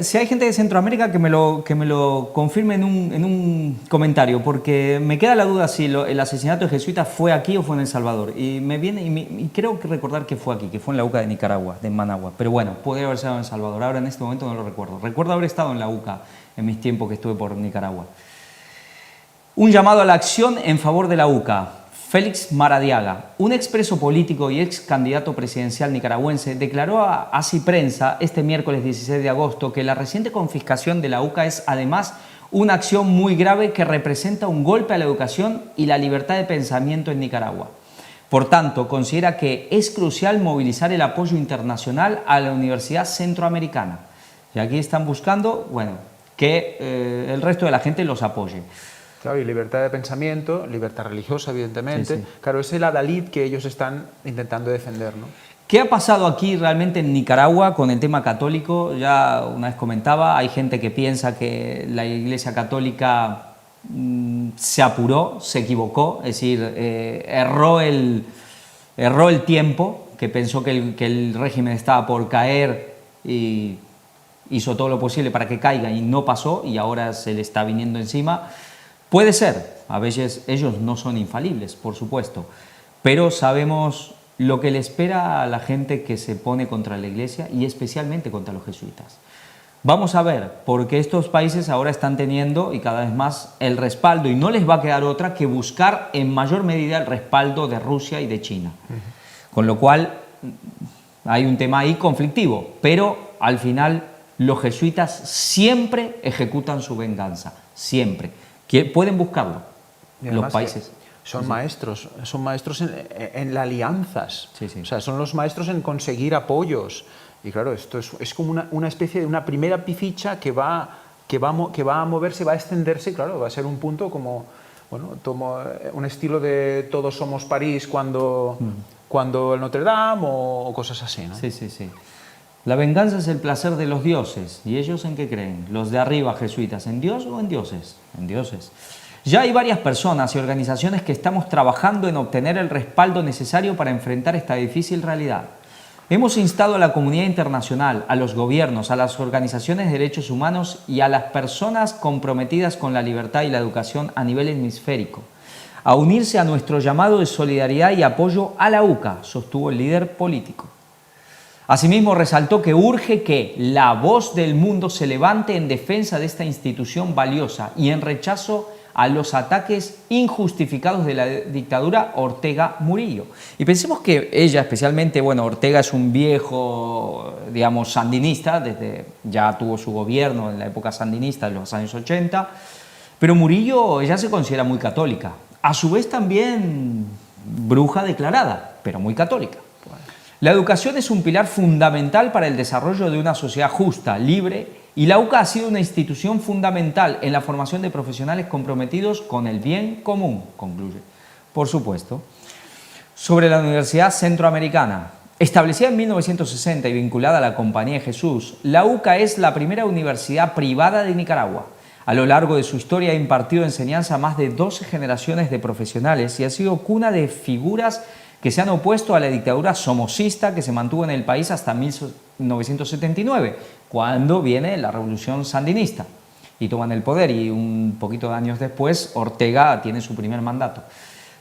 si hay gente de Centroamérica que me lo confirme en un comentario, porque me queda la duda si el asesinato de jesuitas fue aquí o fue en El Salvador. Y y creo que recordar que fue aquí, que fue en la UCA de Nicaragua, de Managua. Pero bueno, puede haber sido en El Salvador. Ahora en este momento no lo recuerdo. Recuerdo haber estado en la UCA en mis tiempos que estuve por Nicaragua. Un llamado a la acción en favor de la UCA. Félix Maradiaga, un expreso político y ex candidato presidencial nicaragüense, declaró a Así Prensa este miércoles 16 de agosto que la reciente confiscación de la UCA es además una acción muy grave que representa un golpe a la educación y la libertad de pensamiento en Nicaragua. Por tanto, considera que es crucial movilizar el apoyo internacional a la Universidad Centroamericana. Y aquí están buscando, bueno, que el resto de la gente los apoye. Claro, y libertad de pensamiento, libertad religiosa, evidentemente. Sí. Claro, es el adalid que ellos están intentando defender, ¿no? ¿Qué ha pasado aquí realmente en Nicaragua con el tema católico? Ya una vez comentaba, hay gente que piensa que la Iglesia Católica se apuró, se equivocó, es decir, erró el tiempo, que pensó que el régimen estaba por caer y hizo todo lo posible para que caiga y no pasó y ahora se le está viniendo encima. Puede ser, a veces ellos no son infalibles, por supuesto, pero sabemos lo que le espera a la gente que se pone contra la Iglesia y especialmente contra los jesuitas. Vamos a ver, porque estos países ahora están teniendo y cada vez más el respaldo y no les va a quedar otra que buscar en mayor medida el respaldo de Rusia y de China. Con lo cual hay un tema ahí conflictivo, pero al final los jesuitas siempre ejecutan su venganza, siempre. Pueden buscarlo, los países. Son maestros en las alianzas. Sí, sí. O sea, son los maestros en conseguir apoyos. Y claro, esto es como una especie de una primera ficha que va a moverse, va a extenderse, claro, va a ser un punto como, bueno, un estilo de Todos somos París cuando el Notre Dame o cosas así, ¿no? Sí, sí, sí. La venganza es el placer de los dioses. ¿Y ellos en qué creen? Los de arriba, jesuitas, ¿en Dios o en dioses? En dioses. Ya hay varias personas y organizaciones que estamos trabajando en obtener el respaldo necesario para enfrentar esta difícil realidad. Hemos instado a la comunidad internacional, a los gobiernos, a las organizaciones de derechos humanos y a las personas comprometidas con la libertad y la educación a nivel hemisférico a unirse a nuestro llamado de solidaridad y apoyo a la UCA, sostuvo el líder político. Asimismo, resaltó que urge que la voz del mundo se levante en defensa de esta institución valiosa y en rechazo a los ataques injustificados de la dictadura Ortega Murillo. Y pensemos que ella, especialmente, bueno, Ortega es un viejo, digamos, sandinista, ya tuvo su gobierno en la época sandinista, en los años 80, pero Murillo ella se considera muy católica. A su vez también bruja declarada, pero muy católica. La educación es un pilar fundamental para el desarrollo de una sociedad justa, libre, y la UCA ha sido una institución fundamental en la formación de profesionales comprometidos con el bien común, concluye. Por supuesto. Sobre la Universidad Centroamericana. Establecida en 1960 y vinculada a la Compañía de Jesús, la UCA es la primera universidad privada de Nicaragua. A lo largo de su historia ha impartido enseñanza a más de 12 generaciones de profesionales y ha sido cuna de figuras que se han opuesto a la dictadura somocista que se mantuvo en el país hasta 1979, cuando viene la revolución sandinista y toman el poder, y un poquito de años después Ortega tiene su primer mandato.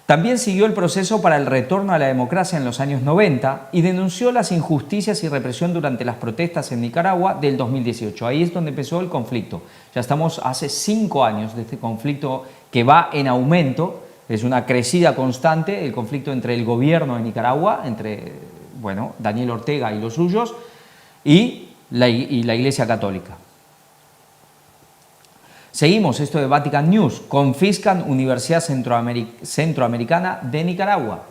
También siguió el proceso para el retorno a la democracia en los años 90 y denunció las injusticias y represión durante las protestas en Nicaragua del 2018. Ahí es donde empezó el conflicto. Ya estamos hace 5 años de este conflicto que va en aumento. Es una crecida constante el conflicto entre el gobierno de Nicaragua, entre Daniel Ortega y los suyos, y la Iglesia Católica. Seguimos, esto de Vatican News. Confiscan Universidad Centroamericana de Nicaragua.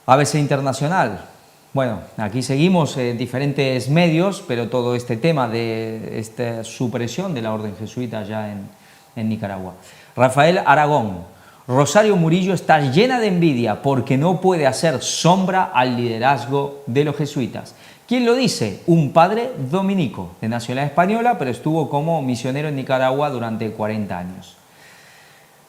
ABC Internacional. Bueno, aquí seguimos diferentes medios, pero todo este tema de esta supresión de la orden jesuita allá en Nicaragua. Rafael Aragón. Rosario Murillo está llena de envidia porque no puede hacer sombra al liderazgo de los jesuitas. ¿Quién lo dice? Un padre dominico, de nacionalidad española, pero estuvo como misionero en Nicaragua durante 40 años.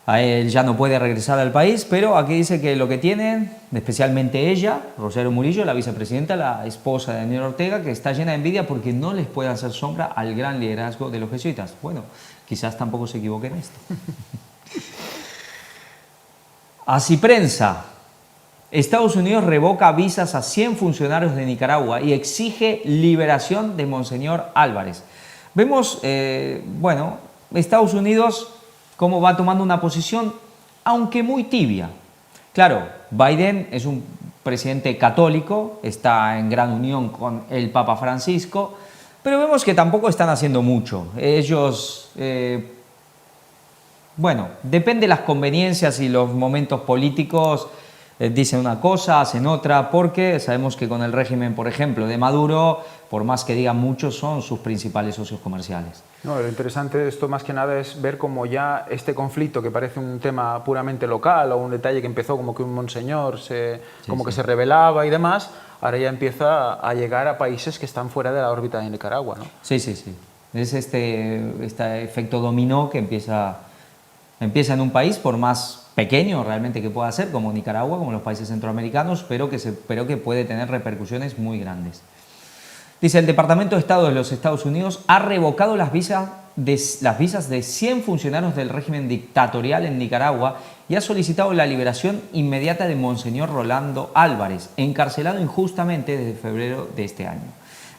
A él ya no puede regresar al país, pero aquí dice que lo que tiene, especialmente ella, Rosario Murillo, la vicepresidenta, la esposa de Daniel Ortega, que está llena de envidia porque no les puede hacer sombra al gran liderazgo de los jesuitas. Bueno, quizás tampoco se equivoque en esto. Así prensa. Estados Unidos revoca visas a 100 funcionarios de Nicaragua y exige liberación de Monseñor Álvarez. Vemos, Estados Unidos cómo va tomando una posición, aunque muy tibia. Claro, Biden es un presidente católico, está en gran unión con el Papa Francisco, pero vemos que tampoco están haciendo mucho. Ellos, depende de las conveniencias y los momentos políticos, dicen una cosa, hacen otra, porque sabemos que con el régimen, por ejemplo, de Maduro, por más que digan muchos, son sus principales socios comerciales. No, lo interesante de esto más que nada es ver cómo ya este conflicto, que parece un tema puramente local o un detalle que empezó como que un monseñor que se rebelaba y demás, ahora ya empieza a llegar a países que están fuera de la órbita de Nicaragua, ¿no? Sí, sí, sí. Es este efecto dominó que empieza en un país, por más pequeño realmente que pueda ser, como Nicaragua, como los países centroamericanos, pero que puede tener repercusiones muy grandes. Dice, el Departamento de Estado de los Estados Unidos ha revocado las visas de 100 funcionarios del régimen dictatorial en Nicaragua y ha solicitado la liberación inmediata de Monseñor Rolando Álvarez, encarcelado injustamente desde febrero de este año.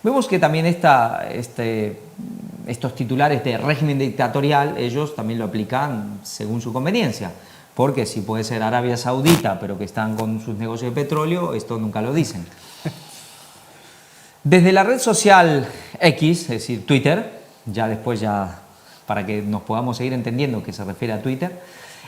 Vemos que también estos titulares de régimen dictatorial, ellos también lo aplican según su conveniencia, porque si puede ser Arabia Saudita, pero que están con sus negocios de petróleo, esto nunca lo dicen. Desde la red social X, es decir, Twitter, ya después para que nos podamos seguir entendiendo que se refiere a Twitter,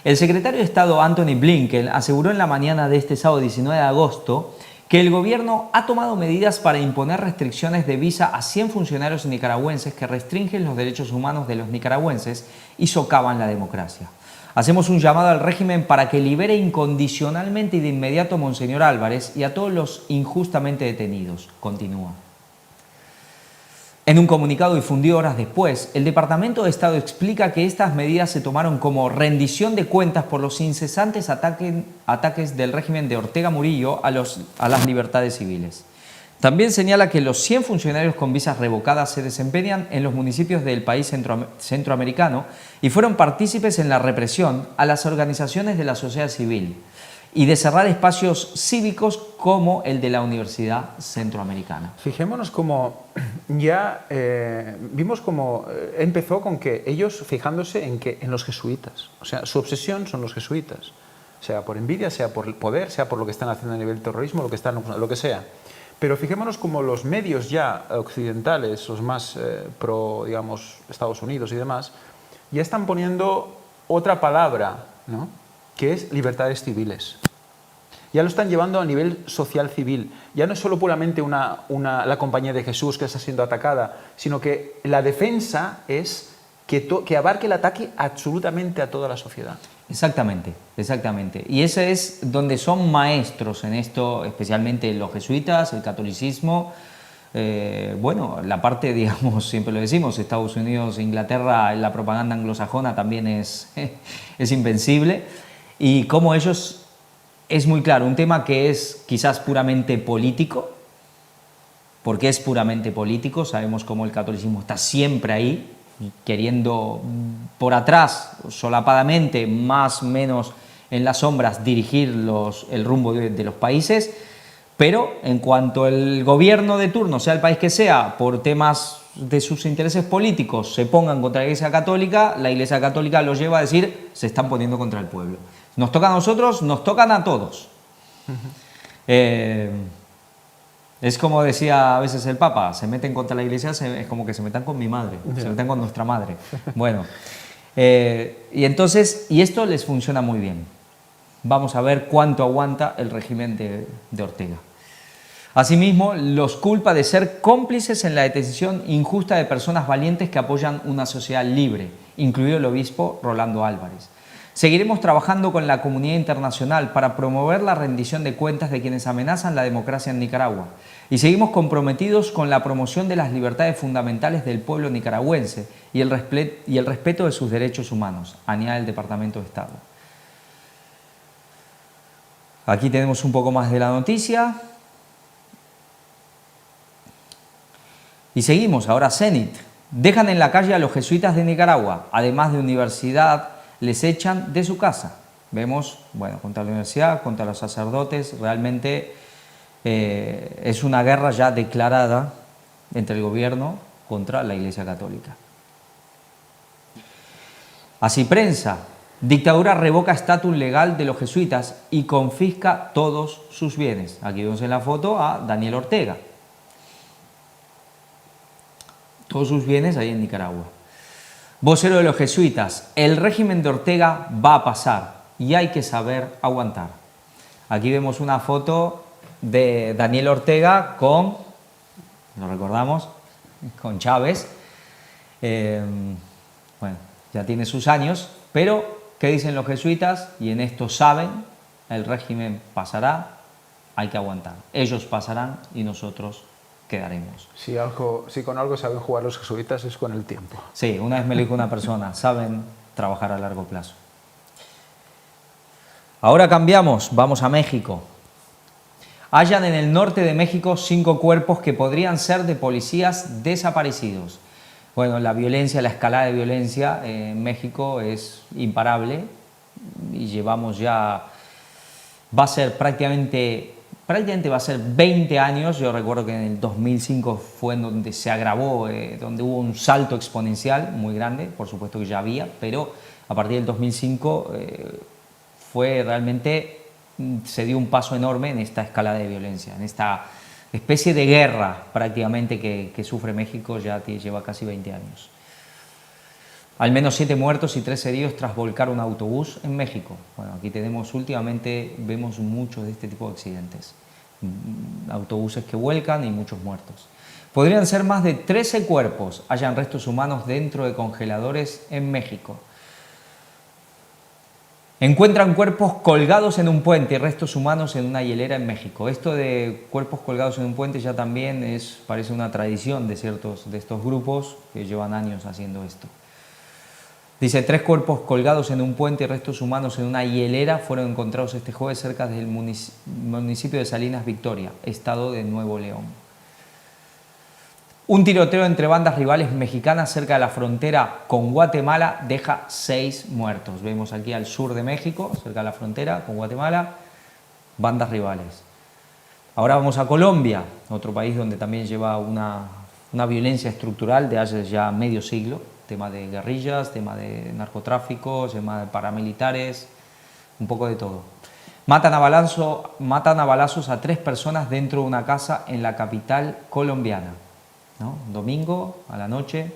el secretario de Estado Antony Blinken aseguró en la mañana de este sábado 19 de agosto que el gobierno ha tomado medidas para imponer restricciones de visa a 100 funcionarios nicaragüenses que restringen los derechos humanos de los nicaragüenses y socavan la democracia. Hacemos un llamado al régimen para que libere incondicionalmente y de inmediato a Monseñor Álvarez y a todos los injustamente detenidos, continúa. En un comunicado difundido horas después, el Departamento de Estado explica que estas medidas se tomaron como rendición de cuentas por los incesantes ataques del régimen de Ortega Murillo a las libertades civiles. También señala que los 100 funcionarios con visas revocadas se desempeñan en los municipios del país centroamericano y fueron partícipes en la represión a las organizaciones de la sociedad civil y de cerrar espacios cívicos como el de la Universidad Centroamericana. Fijémonos cómo ya vimos cómo empezó con que ellos fijándose en los jesuitas. O sea, su obsesión son los jesuitas. Sea por envidia, sea por el poder, sea por lo que están haciendo a nivel terrorismo, lo que sea. Pero fijémonos cómo los medios ya occidentales, los más pro, digamos, Estados Unidos y demás, ya están poniendo otra palabra, ¿no?, que es libertades civiles. Ya lo están llevando a nivel social civil. Ya no es solo puramente la Compañía de Jesús que está siendo atacada, sino que la defensa es que abarque el ataque absolutamente a toda la sociedad. Exactamente, exactamente. Y ese es donde son maestros en esto, especialmente los jesuitas, el catolicismo. Bueno, la parte, digamos, siempre lo decimos, Estados Unidos, Inglaterra, la propaganda anglosajona también es invencible. Y como ellos, es muy claro, un tema que es quizás puramente político, porque es puramente político, sabemos cómo el catolicismo está siempre ahí, queriendo por atrás, solapadamente, más o menos en las sombras, dirigir el rumbo de los países, pero en cuanto el gobierno de turno, sea el país que sea, por temas de sus intereses políticos, se pongan contra la Iglesia Católica, la Iglesia Católica los lleva a decir, se están poniendo contra el pueblo. Nos toca a nosotros, nos tocan a todos. Es como decía a veces el Papa, se meten contra la Iglesia, es como que se metan con mi madre, se metan con nuestra madre. Bueno, y esto les funciona muy bien. Vamos a ver cuánto aguanta el régimen de Ortega. Asimismo, los culpa de ser cómplices en la detención injusta de personas valientes que apoyan una sociedad libre, incluido el obispo Rolando Álvarez. Seguiremos trabajando con la comunidad internacional para promover la rendición de cuentas de quienes amenazan la democracia en Nicaragua y seguimos comprometidos con la promoción de las libertades fundamentales del pueblo nicaragüense y el respeto de sus derechos humanos, añade el Departamento de Estado. Aquí tenemos un poco más de la noticia. Y seguimos, ahora Zenit. Dejan en la calle a los jesuitas de Nicaragua, además de universidad, les echan de su casa. Vemos, bueno, contra la universidad, contra los sacerdotes, realmente es una guerra ya declarada entre el gobierno contra la Iglesia Católica. Así prensa, dictadura revoca estatus legal de los jesuitas y confisca todos sus bienes. Aquí vemos en la foto a Daniel Ortega. Todos sus bienes ahí en Nicaragua. Vocero de los jesuitas, el régimen de Ortega va a pasar y hay que saber aguantar. Aquí vemos una foto de Daniel Ortega con, lo recordamos, con Chávez. Bueno, ya tiene sus años, pero ¿qué dicen los jesuitas? Y en esto saben, el régimen pasará, hay que aguantar. Ellos pasarán y nosotros quedaremos. Si con algo saben jugar los jesuitas es con el tiempo. Sí, una vez me lo dijo una persona, saben trabajar a largo plazo. Ahora cambiamos, vamos a México. Hallan en el norte de México 5 cuerpos que podrían ser de policías desaparecidos. Bueno, la violencia, la escalada de violencia en México es imparable y llevamos ya, va a ser prácticamente va a ser 20 años. Yo recuerdo que en el 2005 fue en donde se agravó, donde hubo un salto exponencial muy grande, por supuesto que ya había, pero a partir del 2005 fue realmente, se dio un paso enorme en esta escalada de violencia, en esta especie de guerra prácticamente que sufre México ya lleva casi 20 años. Al menos 7 muertos y 3 heridos tras volcar un autobús en México. Bueno, aquí últimamente vemos muchos de este tipo de accidentes. Autobuses que vuelcan y muchos muertos. Podrían ser más de 13 cuerpos, hayan restos humanos dentro de congeladores en México. Encuentran cuerpos colgados en un puente y restos humanos en una hielera en México. Esto de cuerpos colgados en un puente ya también parece una tradición de estos grupos que llevan años haciendo esto. Dice, 3 cuerpos colgados en un puente y restos humanos en una hielera fueron encontrados este jueves cerca del municipio de Salinas Victoria, estado de Nuevo León. Un tiroteo entre bandas rivales mexicanas cerca de la frontera con Guatemala deja 6 muertos. Vemos aquí al sur de México, cerca de la frontera con Guatemala, bandas rivales. Ahora vamos a Colombia, otro país donde también lleva una violencia estructural de hace ya medio siglo. Tema de guerrillas, tema de narcotráfico, tema de paramilitares, un poco de todo. Matan a balazos a 3 personas dentro de una casa en la capital colombiana, ¿no? Domingo a la noche.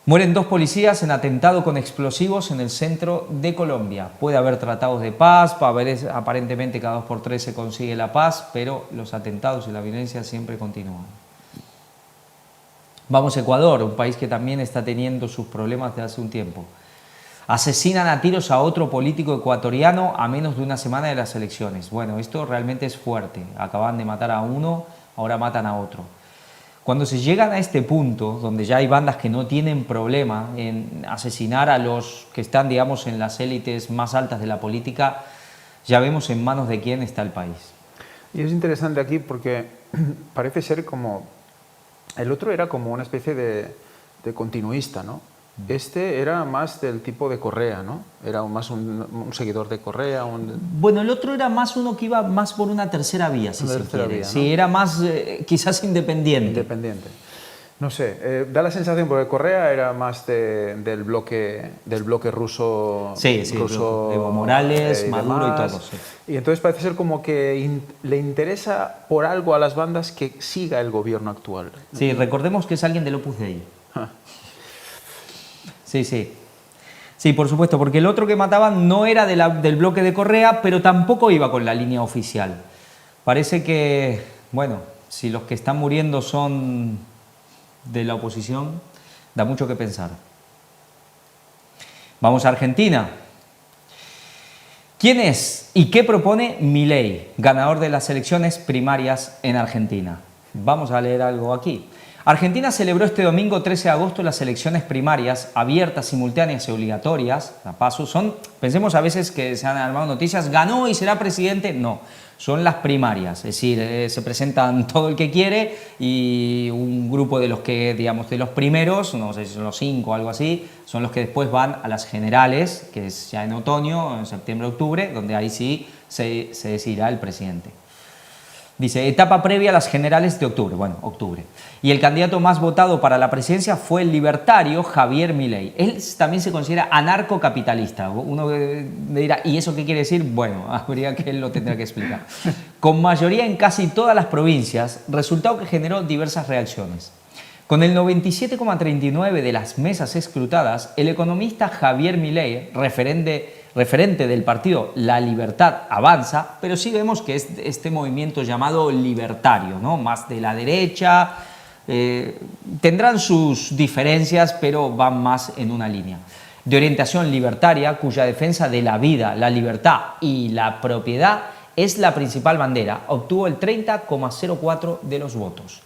Mueren 2 policías en atentado con explosivos en el centro de Colombia. Puede haber tratados de paz, aparentemente cada 2 por 3 se consigue la paz, pero los atentados y la violencia siempre continúan. Vamos a Ecuador, un país que también está teniendo sus problemas de hace un tiempo. Asesinan a tiros a otro político ecuatoriano a menos de una semana de las elecciones. Bueno, esto realmente es fuerte. Acaban de matar a uno, ahora matan a otro. Cuando se llegan a este punto, donde ya hay bandas que no tienen problema en asesinar a los que están, digamos, en las élites más altas de la política, ya vemos en manos de quién está el país. Y es interesante aquí porque parece ser como... El otro era como una especie de continuista, ¿no? Este era más del tipo de Correa, ¿no? Era más un seguidor de Correa. Bueno, el otro era más uno que iba más por una tercera vía, si se quiere. ¿No? Sí, era más quizás independiente. Independiente. No sé, da la sensación porque Correa era más del bloque ruso. Sí, ruso, Evo Morales, Maduro y todo. Sí. Y entonces parece ser como que le interesa por algo a las bandas que siga el gobierno actual. Sí, recordemos que es alguien del Opus Dei. Sí, sí. Sí, por supuesto, porque el otro que mataban no era del bloque de Correa, pero tampoco iba con la línea oficial. Parece que, bueno, si los que están muriendo son de la oposición, da mucho que pensar. Vamos a Argentina. ¿Quién es y qué propone Milei, ganador de las elecciones primarias en Argentina? Vamos a leer algo aquí. Argentina celebró este domingo 13 de agosto las elecciones primarias abiertas, simultáneas y obligatorias. La PASO pensemos a veces que se han armado noticias, ganó y será presidente. No, son las primarias, es decir, se presentan todo el que quiere y un grupo de los que, digamos, de los primeros, no sé si son los 5 o algo así, son los que después van a las generales, que es ya en otoño, en septiembre, octubre, donde ahí sí se decidirá el presidente. Dice, etapa previa a las generales de octubre. Bueno, octubre. Y el candidato más votado para la presidencia fue el libertario Javier Milei. Él también se considera anarcocapitalista. Uno dirá, ¿y eso qué quiere decir? Bueno, habría que él lo tendrá que explicar. Con mayoría en casi todas las provincias, resultado que generó diversas reacciones. Con el 97,39% de las mesas escrutadas, el economista Javier Milei, referente del partido La Libertad Avanza, pero sí vemos que es este movimiento llamado libertario, ¿no? Más de la derecha, tendrán sus diferencias, pero van más en una línea. De orientación libertaria, cuya defensa de la vida, la libertad y la propiedad es la principal bandera, obtuvo el 30,04% de los votos.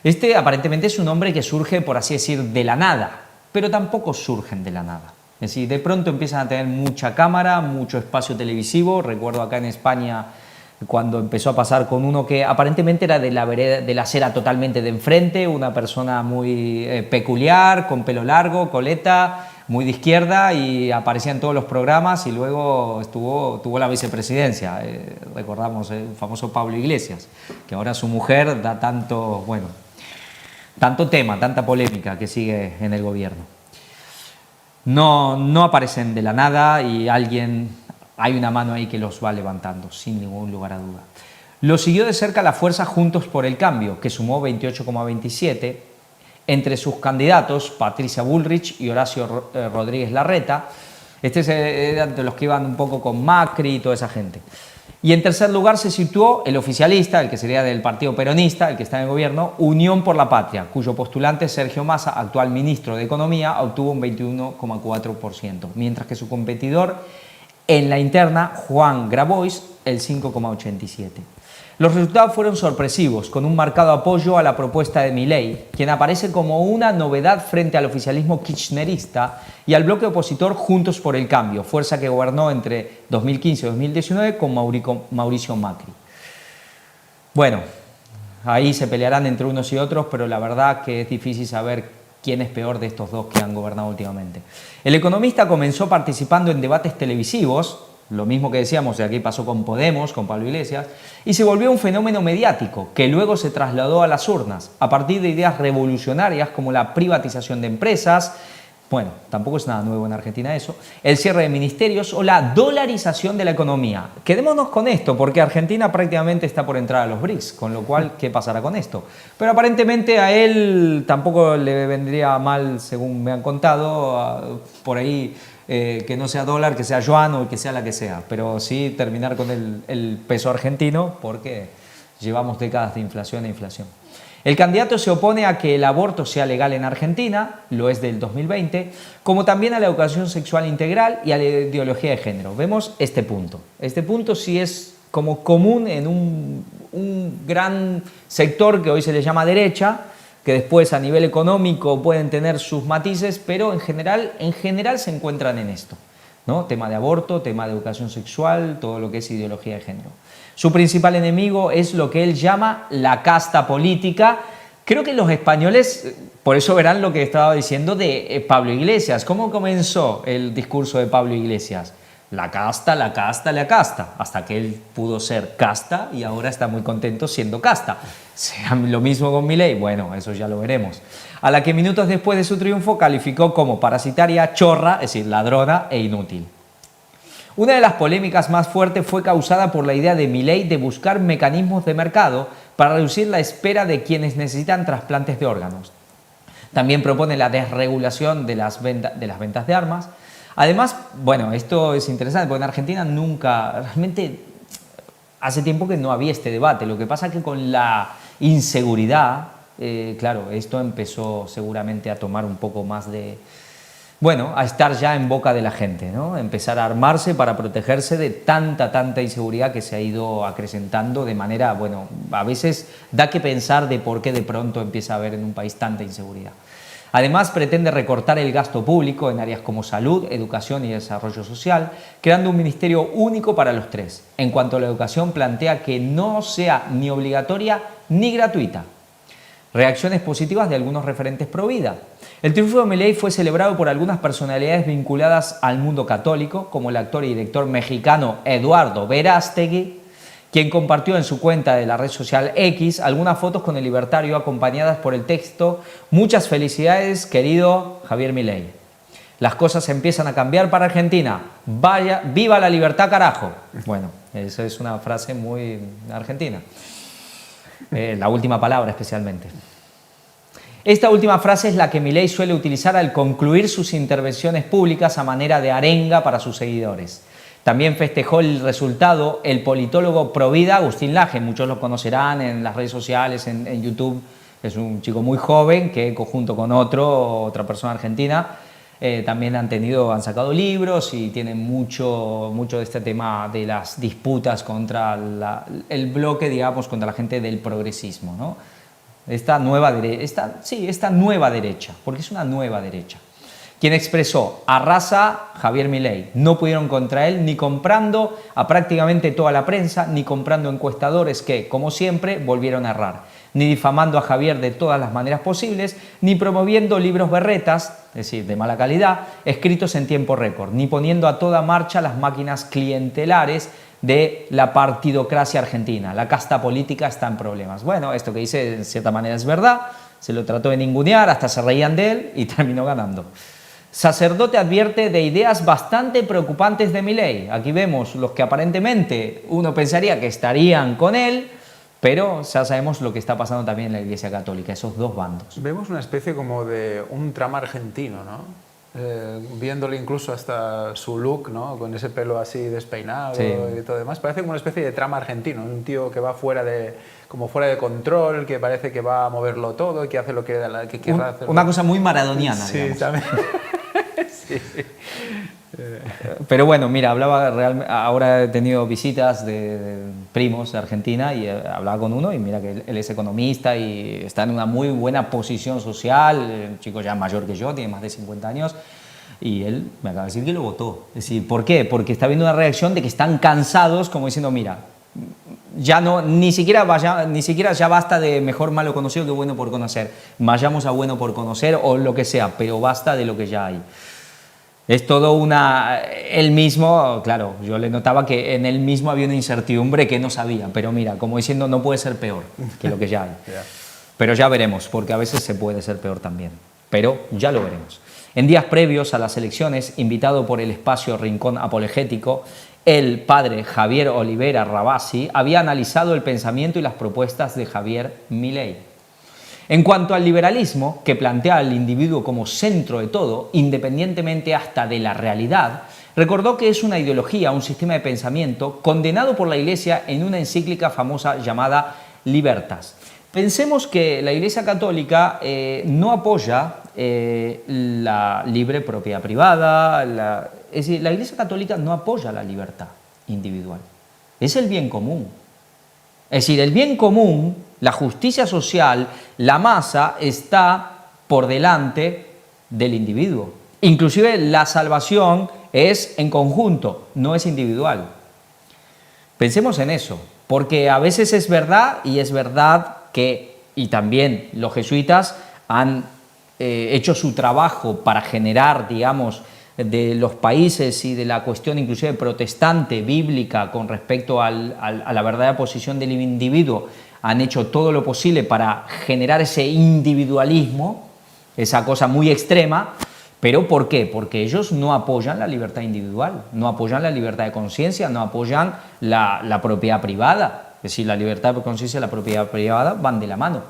Este aparentemente es un hombre que surge, por así decir, de la nada, pero tampoco surgen de la nada. Es decir, de pronto empiezan a tener mucha cámara, mucho espacio televisivo. Recuerdo acá en España cuando empezó a pasar con uno que aparentemente era de la acera totalmente de enfrente, una persona muy peculiar, con pelo largo, coleta, muy de izquierda, y aparecía en todos los programas y luego tuvo la vicepresidencia. Recordamos el famoso Pablo Iglesias, que ahora su mujer da tanto tema, tanta polémica que sigue en el gobierno. No aparecen de la nada y hay una mano ahí que los va levantando, sin ningún lugar a duda. Lo siguió de cerca la fuerza Juntos por el Cambio, que sumó 28,27. Entre sus candidatos, Patricia Bullrich y Horacio Rodríguez Larreta. Eran de los que iban un poco con Macri y toda esa gente. Y en tercer lugar se situó el oficialista, el que sería del partido peronista, el que está en el gobierno, Unión por la Patria, cuyo postulante Sergio Massa, actual ministro de Economía, obtuvo un 21,4%, mientras que su competidor en la interna, Juan Grabois, el 5,87%. Los resultados fueron sorpresivos, con un marcado apoyo a la propuesta de Milei, quien aparece como una novedad frente al oficialismo kirchnerista y al bloque opositor Juntos por el Cambio, fuerza que gobernó entre 2015 y 2019 con Mauricio Macri. Bueno, ahí se pelearán entre unos y otros, pero la verdad que es difícil saber quién es peor de estos dos que han gobernado últimamente. El economista comenzó participando en debates televisivos, lo mismo que decíamos, de aquí pasó con Podemos, con Pablo Iglesias, y se volvió un fenómeno mediático que luego se trasladó a las urnas a partir de ideas revolucionarias como la privatización de empresas, bueno, tampoco es nada nuevo en Argentina eso, el cierre de ministerios o la dolarización de la economía. Quedémonos con esto porque Argentina prácticamente está por entrar a los BRICS, con lo cual, ¿qué pasará con esto? Pero aparentemente a él tampoco le vendría mal, según me han contado, por ahí que no sea dólar, que sea yuan o que sea la que sea, pero sí terminar con el peso argentino porque llevamos décadas de inflación e inflación. El candidato se opone a que el aborto sea legal en Argentina, lo es del 2020, como también a la educación sexual integral y a la ideología de género. Vemos este punto. Este punto sí es como común en un gran sector que hoy se le llama derecha, que después a nivel económico pueden tener sus matices, pero en general se encuentran en esto, ¿no? Tema de aborto, tema de educación sexual, todo lo que es ideología de género. Su principal enemigo es lo que él llama la casta política. Creo que los españoles, por eso verán lo que estaba diciendo de Pablo Iglesias. ¿Cómo comenzó el discurso de Pablo Iglesias? La casta, la casta, la casta, hasta que él pudo ser casta y ahora está muy contento siendo casta. ¿Será lo mismo con Milei? Bueno, eso ya lo veremos. A la que minutos después de su triunfo calificó como parasitaria, chorra, es decir, ladrona e inútil. Una de las polémicas más fuertes fue causada por la idea de Milei de buscar mecanismos de mercado para reducir la espera de quienes necesitan trasplantes de órganos. También propone la desregulación de las ventas de armas. Además, bueno, esto es interesante porque en Argentina realmente hace tiempo que no había este debate. Lo que pasa es que con la inseguridad, claro, esto empezó seguramente a tomar un poco más de... Bueno, a estar ya en boca de la gente, ¿no? Empezar a armarse para protegerse de tanta inseguridad que se ha ido acrecentando de manera, bueno, a veces da que pensar de por qué de pronto empieza a haber en un país tanta inseguridad. Además, pretende recortar el gasto público en áreas como salud, educación y desarrollo social, creando un ministerio único para los tres. En cuanto a la educación, plantea que no sea ni obligatoria ni gratuita. Reacciones positivas de algunos referentes pro vida. El triunfo de Milei fue celebrado por algunas personalidades vinculadas al mundo católico, como el actor y director mexicano Eduardo Verástegui, quien compartió en su cuenta de la red social X algunas fotos con el libertario acompañadas por el texto «Muchas felicidades, querido Javier Milei. Las cosas empiezan a cambiar para Argentina. Vaya, ¡viva la libertad, carajo!». Bueno, esa es una frase muy argentina. La última palabra especialmente. Esta última frase es la que Milei suele utilizar al concluir sus intervenciones públicas a manera de arenga para sus seguidores. También festejó el resultado el politólogo provida Agustín Laje. Muchos lo conocerán en las redes sociales, en YouTube. Es un chico muy joven que junto con otra persona argentina, también han sacado libros y tienen mucho de este tema de las disputas contra el bloque, digamos, contra la gente del progresismo, ¿no? Esta nueva derecha, porque es una nueva derecha. Quien expresó: arrasa Javier Milei. No pudieron contra él ni comprando a prácticamente toda la prensa, ni comprando encuestadores que, como siempre, volvieron a errar, ni difamando a Javier de todas las maneras posibles, ni promoviendo libros berretas, es decir, de mala calidad, escritos en tiempo récord, ni poniendo a toda marcha las máquinas clientelares de la partidocracia argentina. La casta política está en problemas. Bueno, esto que dice en cierta manera es verdad, se lo trató de ningunear, hasta se reían de él y terminó ganando. Sacerdote advierte de ideas bastante preocupantes de Milei. Aquí vemos los que aparentemente uno pensaría que estarían con él, pero ya sabemos lo que está pasando también en la Iglesia Católica, esos dos bandos. Vemos una especie como de un trama argentino, ¿no? Viéndole incluso hasta su look, ¿no? Con ese pelo así despeinado y todo demás, parece como una especie de trama argentino, un tío que va fuera de control, que parece que va a moverlo todo y que hace lo que querrá hacer. Una cosa muy maradoniana, sí, digamos. también. Sí. Pero bueno, mira, ahora he tenido visitas de primos de Argentina y hablaba con uno y mira que él es economista y está en una muy buena posición social, el chico ya mayor que yo, tiene más de 50 años, y él me acaba de decir que lo votó. Es decir, ¿por qué? Porque está viendo una reacción de que están cansados, como diciendo, mira, ya no, ni siquiera ya basta de mejor malo conocido que bueno por conocer, vayamos a bueno por conocer o lo que sea, pero basta de lo que ya hay. Es todo él mismo, claro, yo le notaba que en él mismo había una incertidumbre que no sabía, pero mira, como diciendo, no puede ser peor que lo que ya hay. Pero ya veremos, porque a veces se puede ser peor también, pero ya lo veremos. En días previos a las elecciones, invitado por el espacio Rincón Apologético, el padre Javier Olivera Rabasi había analizado el pensamiento y las propuestas de Javier Milei. En cuanto al liberalismo, que plantea al individuo como centro de todo, independientemente hasta de la realidad, recordó que es una ideología, un sistema de pensamiento condenado por la Iglesia en una encíclica famosa llamada Libertas. Pensemos que la Iglesia Católica no apoya la libre propiedad privada, es decir, la Iglesia Católica no apoya la libertad individual, es el bien común. Es decir, el bien común, la justicia social, la masa está por delante del individuo. Inclusive la salvación es en conjunto, no es individual. Pensemos en eso, porque a veces es verdad y es verdad que, y también los jesuitas han hecho su trabajo para generar, digamos, de los países y de la cuestión inclusive protestante, bíblica, con respecto a la verdadera posición del individuo, han hecho todo lo posible para generar ese individualismo, esa cosa muy extrema, pero ¿por qué? Porque ellos no apoyan la libertad individual, no apoyan la libertad de conciencia, no apoyan la propiedad privada. Es decir, la libertad de conciencia y la propiedad privada van de la mano.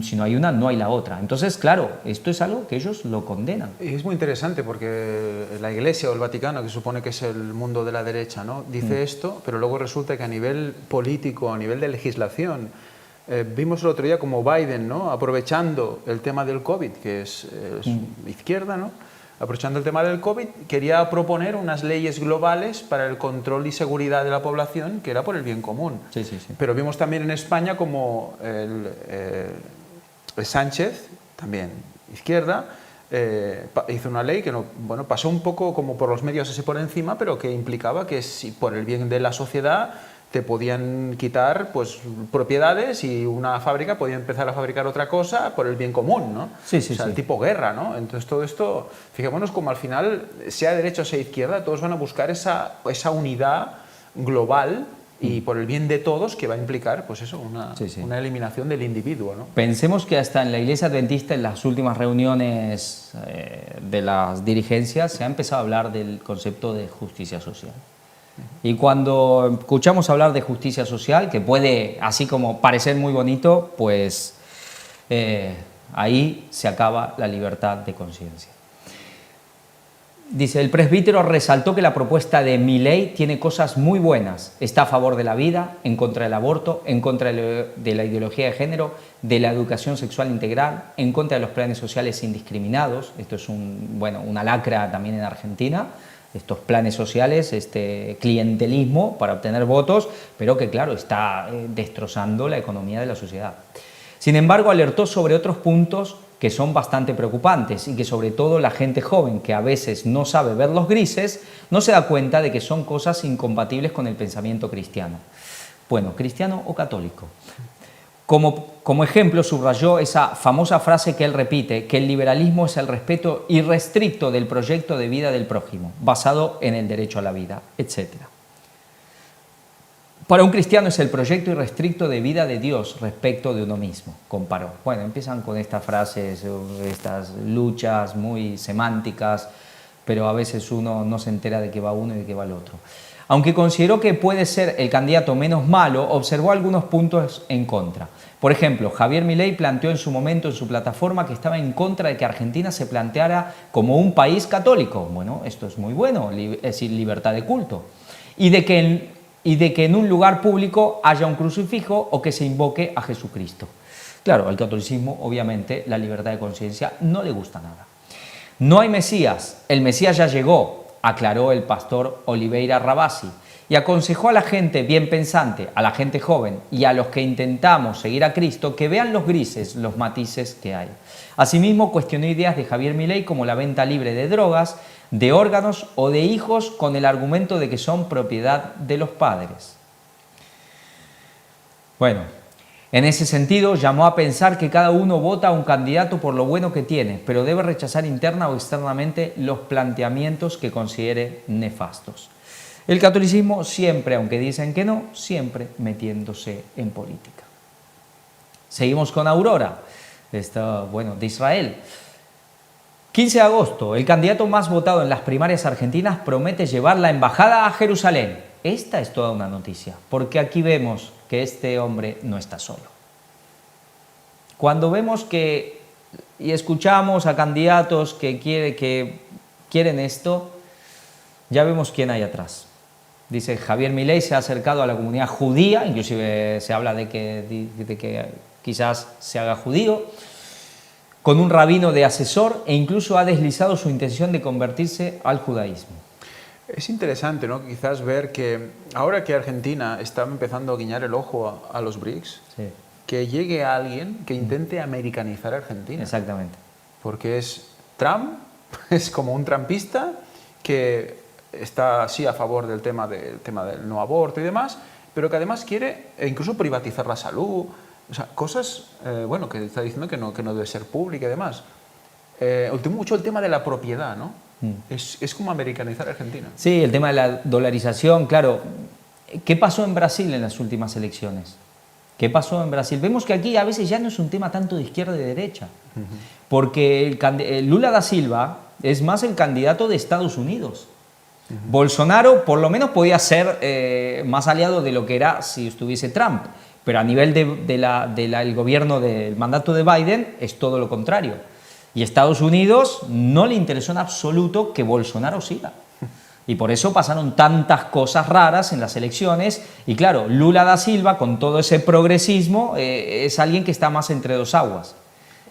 Si no hay una, no hay la otra. Entonces, claro, esto es algo que ellos lo condenan. Y es muy interesante porque la Iglesia o el Vaticano, que supone que es el mundo de la derecha, ¿no? Dice esto, pero luego resulta que a nivel político, a nivel de legislación, vimos el otro día como Biden, ¿no? Aprovechando el tema del COVID, que es izquierda, ¿no? Aprovechando el tema del COVID, quería proponer unas leyes globales para el control y seguridad de la población, que era por el bien común. Sí, sí, sí. Pero vimos también en España como el Sánchez, también izquierda, hizo una ley que pasó un poco como por los medios así por encima, pero que implicaba que si por el bien de la sociedad te podían quitar pues propiedades y una fábrica podía empezar a fabricar otra cosa por el bien común, ¿no? Sí, sí, o sea, sí. el tipo guerra, ¿no? Entonces todo esto, fijémonos como al final, sea derecha o sea izquierda, todos van a buscar esa unidad global y por el bien de todos, que va a implicar pues eso, una eliminación del individuo, ¿no? Pensemos que hasta en la Iglesia Adventista, en las últimas reuniones de las dirigencias, se ha empezado a hablar del concepto de justicia social. Y cuando escuchamos hablar de justicia social, que puede así como parecer muy bonito, pues ahí se acaba la libertad de conciencia. Dice, el presbítero resaltó que la propuesta de Milei tiene cosas muy buenas. Está a favor de la vida, en contra del aborto, en contra de la ideología de género, de la educación sexual integral, en contra de los planes sociales indiscriminados. Esto es una lacra también en Argentina. Estos planes sociales, este clientelismo para obtener votos, pero que claro, está destrozando la economía de la sociedad. Sin embargo, alertó sobre otros puntos que son bastante preocupantes y que sobre todo la gente joven, que a veces no sabe ver los grises, no se da cuenta de que son cosas incompatibles con el pensamiento cristiano. Bueno, cristiano o católico. Como ejemplo, subrayó esa famosa frase que él repite, que el liberalismo es el respeto irrestricto del proyecto de vida del prójimo, basado en el derecho a la vida, etc. Para un cristiano es el proyecto irrestricto de vida de Dios respecto de uno mismo, comparó. Bueno, empiezan con estas frases, estas luchas muy semánticas, pero a veces uno no se entera de qué va uno y de qué va el otro. Aunque consideró que puede ser el candidato menos malo, observó algunos puntos en contra. Por ejemplo, Javier Milei planteó en su momento en su plataforma que estaba en contra de que Argentina se planteara como un país católico. Bueno, esto es muy bueno, es decir, libertad de culto. Y de que en un lugar público haya un crucifijo o que se invoque a Jesucristo. Claro, al catolicismo, obviamente, la libertad de conciencia no le gusta nada. No hay Mesías, el Mesías ya llegó, aclaró el pastor Oliveira Rabasi, y aconsejó a la gente bien pensante, a la gente joven y a los que intentamos seguir a Cristo que vean los grises, los matices que hay. Asimismo, cuestionó ideas de Javier Milei como la venta libre de drogas, de órganos o de hijos con el argumento de que son propiedad de los padres. Bueno, en ese sentido llamó a pensar que cada uno vota a un candidato por lo bueno que tiene, pero debe rechazar interna o externamente los planteamientos que considere nefastos. El catolicismo siempre, aunque dicen que no, siempre metiéndose en política. Seguimos con Aurora, de Israel. 15 de agosto, el candidato más votado en las primarias argentinas promete llevar la embajada a Jerusalén. Esta es toda una noticia, porque aquí vemos que este hombre no está solo. Cuando vemos y escuchamos a candidatos que quieren esto, ya vemos quién hay atrás. Dice, Javier Milei se ha acercado a la comunidad judía, inclusive se habla de que quizás se haga judío, con un rabino de asesor e incluso ha deslizado su intención de convertirse al judaísmo. Es interesante, ¿no? Quizás ver que ahora que Argentina está empezando a guiñar el ojo a los BRICS, sí, que llegue alguien que intente americanizar a Argentina. Exactamente. Porque Trump es como un trumpista que está así a favor del tema del no aborto y demás, pero que además quiere incluso privatizar la salud, o sea, cosas, que está diciendo que no debe ser pública y demás. Mucho el tema de la propiedad, ¿no? Es como americanizar Argentina. Sí, el tema de la dolarización, claro. ¿Qué pasó en Brasil en las últimas elecciones? ¿Qué pasó en Brasil? Vemos que aquí a veces ya no es un tema tanto de izquierda y de derecha, porque el Lula da Silva es más el candidato de Estados Unidos. Bolsonaro por lo menos podía ser más aliado de lo que era si estuviese Trump, pero a nivel del gobierno del mandato de Biden es todo lo contrario. Y Estados Unidos no le interesó en absoluto que Bolsonaro siga. Y por eso pasaron tantas cosas raras en las elecciones. Y claro, Lula da Silva, con todo ese progresismo, es alguien que está más entre dos aguas.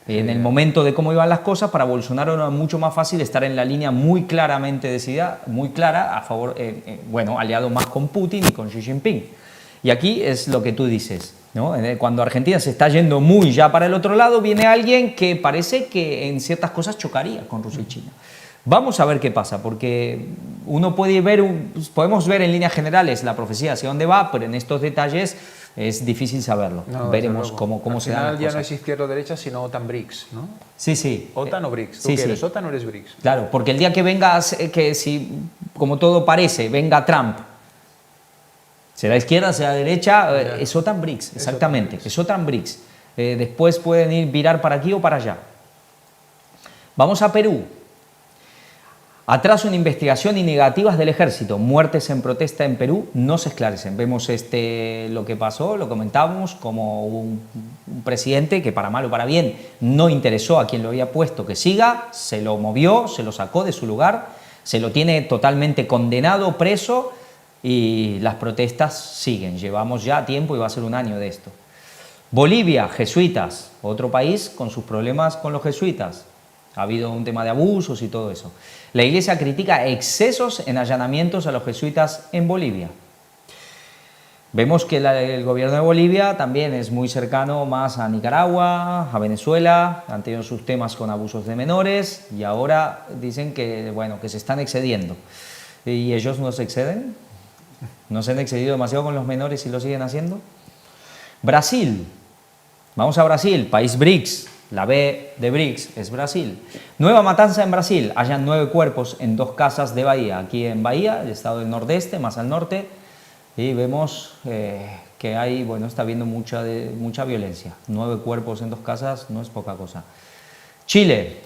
En el momento de cómo iban las cosas, para Bolsonaro era mucho más fácil estar en la línea muy claramente decidida, muy clara, a favor, aliado más con Putin y con Xi Jinping. Y aquí es lo que tú dices, ¿no? Cuando Argentina se está yendo muy ya para el otro lado, viene alguien que parece que en ciertas cosas chocaría con Rusia y China. Vamos a ver qué pasa, porque uno podemos ver en líneas generales la profecía hacia dónde va, pero en estos detalles es difícil saberlo. Veremos cómo se dan las cosas. Ya no es izquierda o derecha, sino OTAN-BRICS, ¿no? Sí, sí. ¿OTAN o BRICS? ¿Tú qué eres, OTAN o eres BRICS? Claro, porque el día que venga, si como todo parece, venga Trump, será izquierda, será derecha, es OTAN-BRICS, exactamente, es OTAN-BRICS. Después pueden virar para aquí o para allá. Vamos a Perú. Atraso en investigación y negativas del ejército. Muertes en protesta en Perú no se esclarecen. Vemos lo que pasó, lo comentábamos, como un presidente que para mal o para bien no interesó a quien lo había puesto que siga, se lo movió, se lo sacó de su lugar, se lo tiene totalmente condenado, preso, y las protestas siguen. Llevamos ya tiempo y va a ser un año de esto. Bolivia, jesuitas, otro país con sus problemas con los jesuitas. Ha habido un tema de abusos y todo eso. La Iglesia critica excesos en allanamientos a los jesuitas en Bolivia. Vemos que el gobierno de Bolivia también es muy cercano más a Nicaragua, a Venezuela, han tenido sus temas con abusos de menores y ahora dicen que se están excediendo. ¿Y ellos no se exceden? ¿No se han excedido demasiado con los menores y lo siguen haciendo? Brasil. Vamos a Brasil, país BRICS. La B de BRICS es Brasil. Nueva matanza en Brasil. Hallan 9 cuerpos en 2 casas de Bahía. Aquí en Bahía, el estado del Nordeste, más al norte, Y vemos que hay, bueno, está habiendo mucha violencia. 9 cuerpos en 2 casas no es poca cosa. Chile.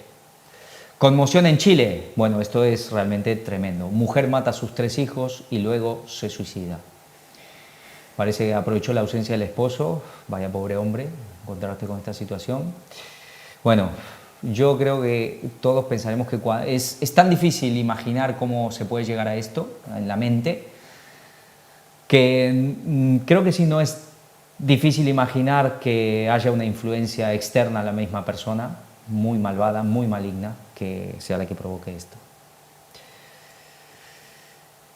Conmoción en Chile. Bueno, esto es realmente tremendo. Mujer mata a sus 3 hijos y luego se suicida. Parece que aprovechó la ausencia del esposo. Vaya pobre hombre, encontrarte con esta situación. Bueno, yo creo que todos pensaremos que es tan difícil imaginar cómo se puede llegar a esto en la mente, que creo que sí no es difícil imaginar que haya una influencia externa a la misma persona, muy malvada, muy maligna, que sea la que provoque esto.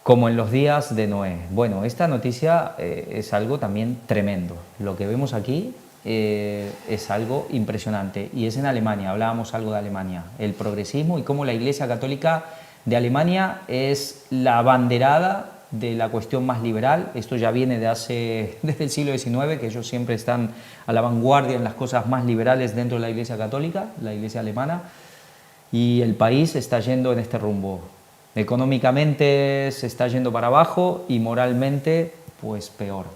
Como en los días de Noé. Bueno, esta noticia es algo también tremendo. Lo que vemos aquí es algo impresionante y es en Alemania. Hablábamos algo de Alemania, el progresismo y cómo la Iglesia Católica de Alemania es la abanderada de la cuestión más liberal. Esto ya viene desde el siglo XIX, que ellos siempre están a la vanguardia en las cosas más liberales dentro de la Iglesia Católica, la Iglesia alemana, y el país está yendo en este rumbo. Económicamente se está yendo para abajo y moralmente pues peor.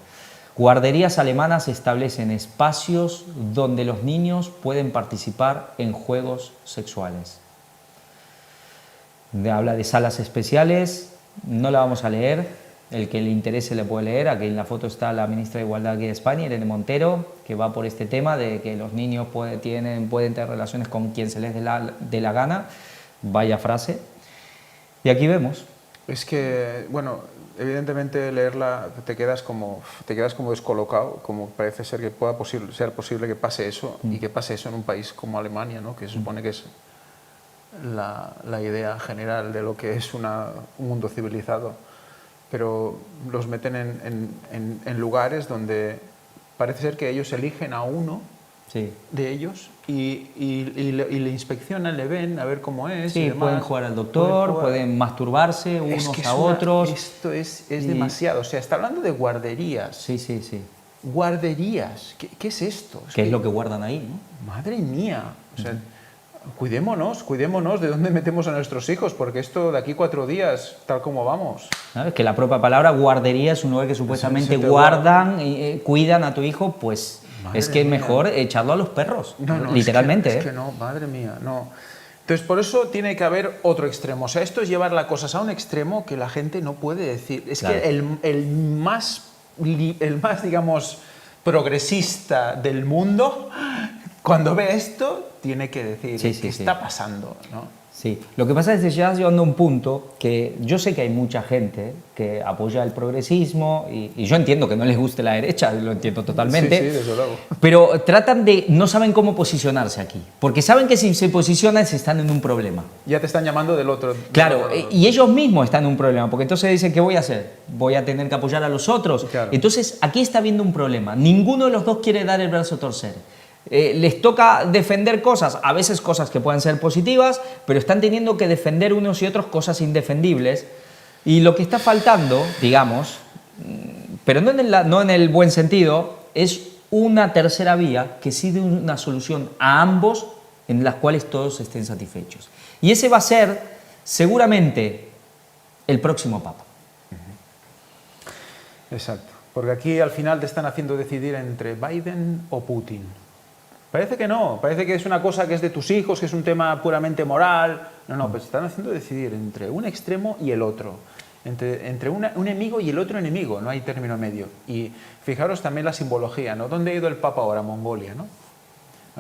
Guarderías alemanas establecen espacios donde los niños pueden participar en juegos sexuales. Habla de salas especiales, no la vamos a leer, el que le interese le puede leer. Aquí en la foto está la ministra de Igualdad aquí de España, Irene Montero, que va por este tema de que los niños pueden tener relaciones con quien se les dé la gana. Vaya frase. Y aquí vemos. Es que, bueno, evidentemente leerla te quedas como descolocado, como parece ser que pueda ser posible que pase eso, y que pase eso en un país como Alemania, ¿no? Que se supone que es la idea general de lo que es un mundo civilizado, pero los meten en lugares donde parece ser que ellos eligen a uno de ellos y le inspeccionan, le ven a ver cómo es. Sí, y demás. pueden jugar al doctor, pueden masturbarse unos a otros. Esto es demasiado. O sea, está hablando de guarderías. Sí. Guarderías. ¿Qué es esto? ¿Qué es lo que guardan ahí, no? Madre mía. O sea, cuidémonos de dónde metemos a nuestros hijos, porque esto de aquí 4 días, tal como vamos. ¿Sabes? Que la propia palabra guardería es un lugar que supuestamente guardan y cuidan a tu hijo, pues madre es que es mejor echarlo a los perros, literalmente. Es que no, madre mía, no. Entonces, por eso tiene que haber otro extremo. O sea, esto es llevar las cosas a un extremo que la gente no puede decir. Es claro. Que el más, digamos, progresista del mundo, cuando ve esto, tiene que decir qué está pasando, ¿no? Sí, lo que pasa es que ya llegando a un punto que yo sé que hay mucha gente que apoya el progresismo y yo entiendo que no les guste la derecha, lo entiendo totalmente, sí, desde luego. Pero no saben cómo posicionarse aquí, porque saben que si se posicionan se están en un problema. Ya te están llamando del otro. Claro, y ellos mismos están en un problema, porque entonces dicen, ¿qué voy a hacer? ¿Voy a tener que apoyar a los otros? Claro. Entonces aquí está habiendo un problema, ninguno de los dos quiere dar el brazo a torcer. Les toca defender cosas, a veces cosas que pueden ser positivas, pero están teniendo que defender unos y otros cosas indefendibles. Y lo que está faltando, digamos, pero no en el buen sentido, es una tercera vía que sí dé una solución a ambos en las cuales todos estén satisfechos. Y ese va a ser seguramente el próximo Papa. Exacto, porque aquí al final te están haciendo decidir entre Biden o Putin. Parece que no, parece que es una cosa que es de tus hijos, que es un tema puramente moral. No, pues están haciendo decidir entre un extremo y el otro, entre un enemigo y el otro enemigo, no hay término medio. Y fijaros también la simbología, ¿no? ¿Dónde ha ido el Papa ahora? Mongolia, ¿no?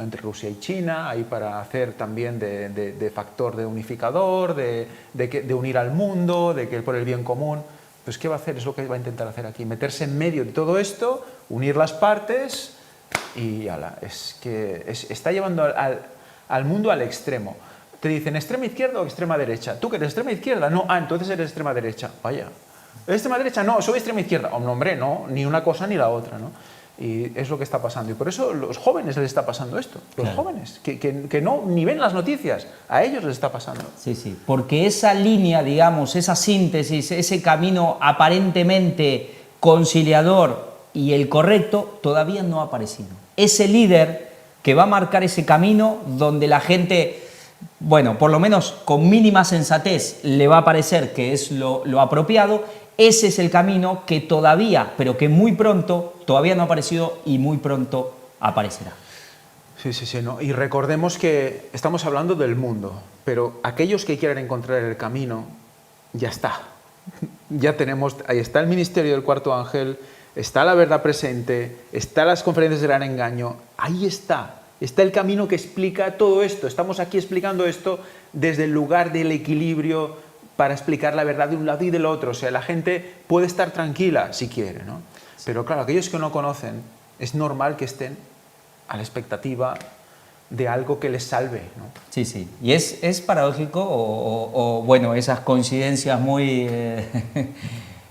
Entre Rusia y China, ahí para hacer también de factor de unificador, de unir al mundo, de que por el bien común. Pues ¿qué va a hacer? Es lo que va a intentar hacer aquí, meterse en medio de todo esto, unir las partes. Y ala, es que está llevando al mundo al extremo. Te dicen extrema izquierda o extrema derecha. ¿Tú que eres extrema izquierda? No, entonces eres extrema derecha. Vaya. ¿Eres extrema derecha? No, soy extrema izquierda. Oh, no, hombre, no, ni una cosa ni la otra, ¿no? Y es lo que está pasando. Y por eso a los jóvenes les está pasando esto. Los jóvenes, que no ni ven las noticias, a ellos les está pasando. Sí, porque esa línea, digamos, esa síntesis, ese camino aparentemente conciliador y el correcto, todavía no ha aparecido. Ese líder que va a marcar ese camino donde la gente, bueno, por lo menos con mínima sensatez le va a parecer que es lo apropiado, ese es el camino que todavía, pero que muy pronto, todavía no ha aparecido y muy pronto aparecerá. Sí, sí, sí. No. Y recordemos que estamos hablando del mundo, pero aquellos que quieran encontrar el camino, ya está. Ya tenemos, ahí está el ministerio del cuarto ángel, está la verdad presente, está las conferencias de gran engaño, ahí está. Está el camino que explica todo esto. Estamos aquí explicando esto desde el lugar del equilibrio para explicar la verdad de un lado y del otro. O sea, la gente puede estar tranquila si quiere, ¿no? Pero claro, aquellos que no conocen, es normal que estén a la expectativa de algo que les salve, ¿no? Sí, sí. Y es paradójico o, bueno, esas coincidencias muy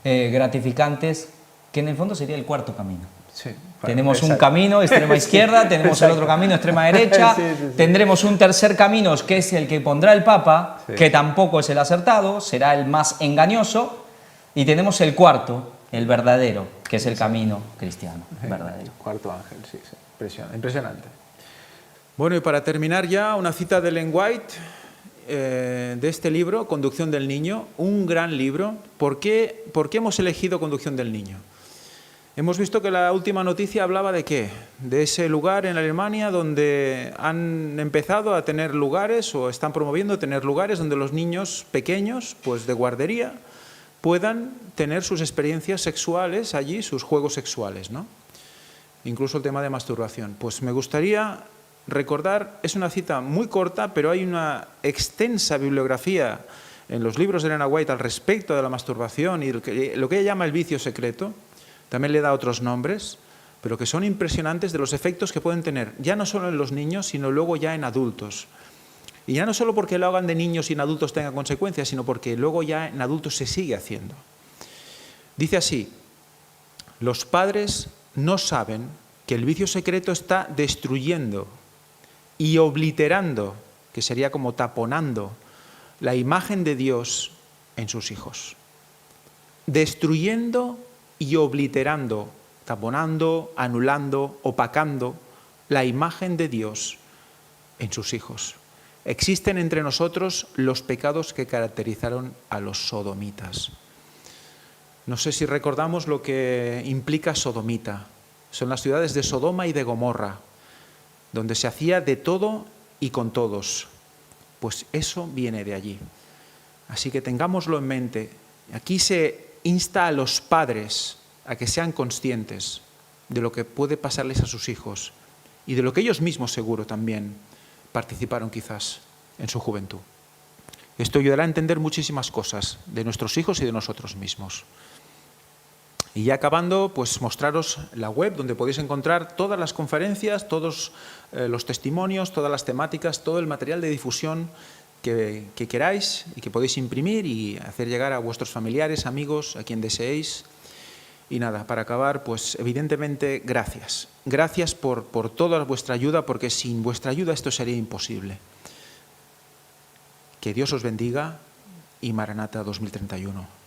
gratificantes, que en el fondo sería el cuarto camino. Sí, tenemos exacto. un camino, extrema izquierda, tenemos el otro camino, extrema derecha, Sí, sí, sí. Tendremos un tercer camino, que es el que pondrá el Papa, Sí. que tampoco es el acertado, será el más engañoso, y tenemos el cuarto, el verdadero, que es el camino cristiano, verdadero. Cuarto ángel, sí, sí. Impresionante. Bueno, y para terminar ya, una cita de Ellen White de este libro, Conducción del Niño, un gran libro. ¿Por qué hemos elegido Conducción del Niño? Hemos visto que la última noticia hablaba de ¿qué? De ese lugar en Alemania donde han empezado a tener lugares o están promoviendo tener lugares donde los niños pequeños, pues de guardería, puedan tener sus experiencias sexuales allí, sus juegos sexuales, ¿no? Incluso el tema de masturbación. Pues me gustaría recordar, es una cita muy corta, pero hay una extensa bibliografía en los libros de Elena White al respecto de la masturbación y lo que ella llama el vicio secreto. También le da otros nombres, pero que son impresionantes de los efectos que pueden tener, ya no solo en los niños, sino luego ya en adultos. Y ya no solo porque lo hagan de niños y en adultos tenga consecuencias, sino porque luego ya en adultos se sigue haciendo. Dice así: los padres no saben que el vicio secreto está destruyendo y obliterando, que sería como taponando, la imagen de Dios en sus hijos. Destruyendo y obliterando, taponando, anulando, opacando la imagen de Dios en sus hijos. Existen entre nosotros los pecados que caracterizaron a los sodomitas. No sé si recordamos lo que implica sodomita. Son las ciudades de Sodoma y de Gomorra, donde se hacía de todo y con todos. Pues eso viene de allí. Así que tengámoslo en mente. Aquí se insta a los padres a que sean conscientes de lo que puede pasarles a sus hijos y de lo que ellos mismos seguro también participaron quizás en su juventud. Esto ayudará a entender muchísimas cosas de nuestros hijos y de nosotros mismos. Y ya acabando, pues mostraros la web donde podéis encontrar todas las conferencias, todos los testimonios, todas las temáticas, todo el material de difusión que queráis y que podéis imprimir y hacer llegar a vuestros familiares, amigos, a quien deseéis. Y nada, para acabar, pues evidentemente gracias. Gracias por toda vuestra ayuda, porque sin vuestra ayuda esto sería imposible. Que Dios os bendiga y Maranata 2031.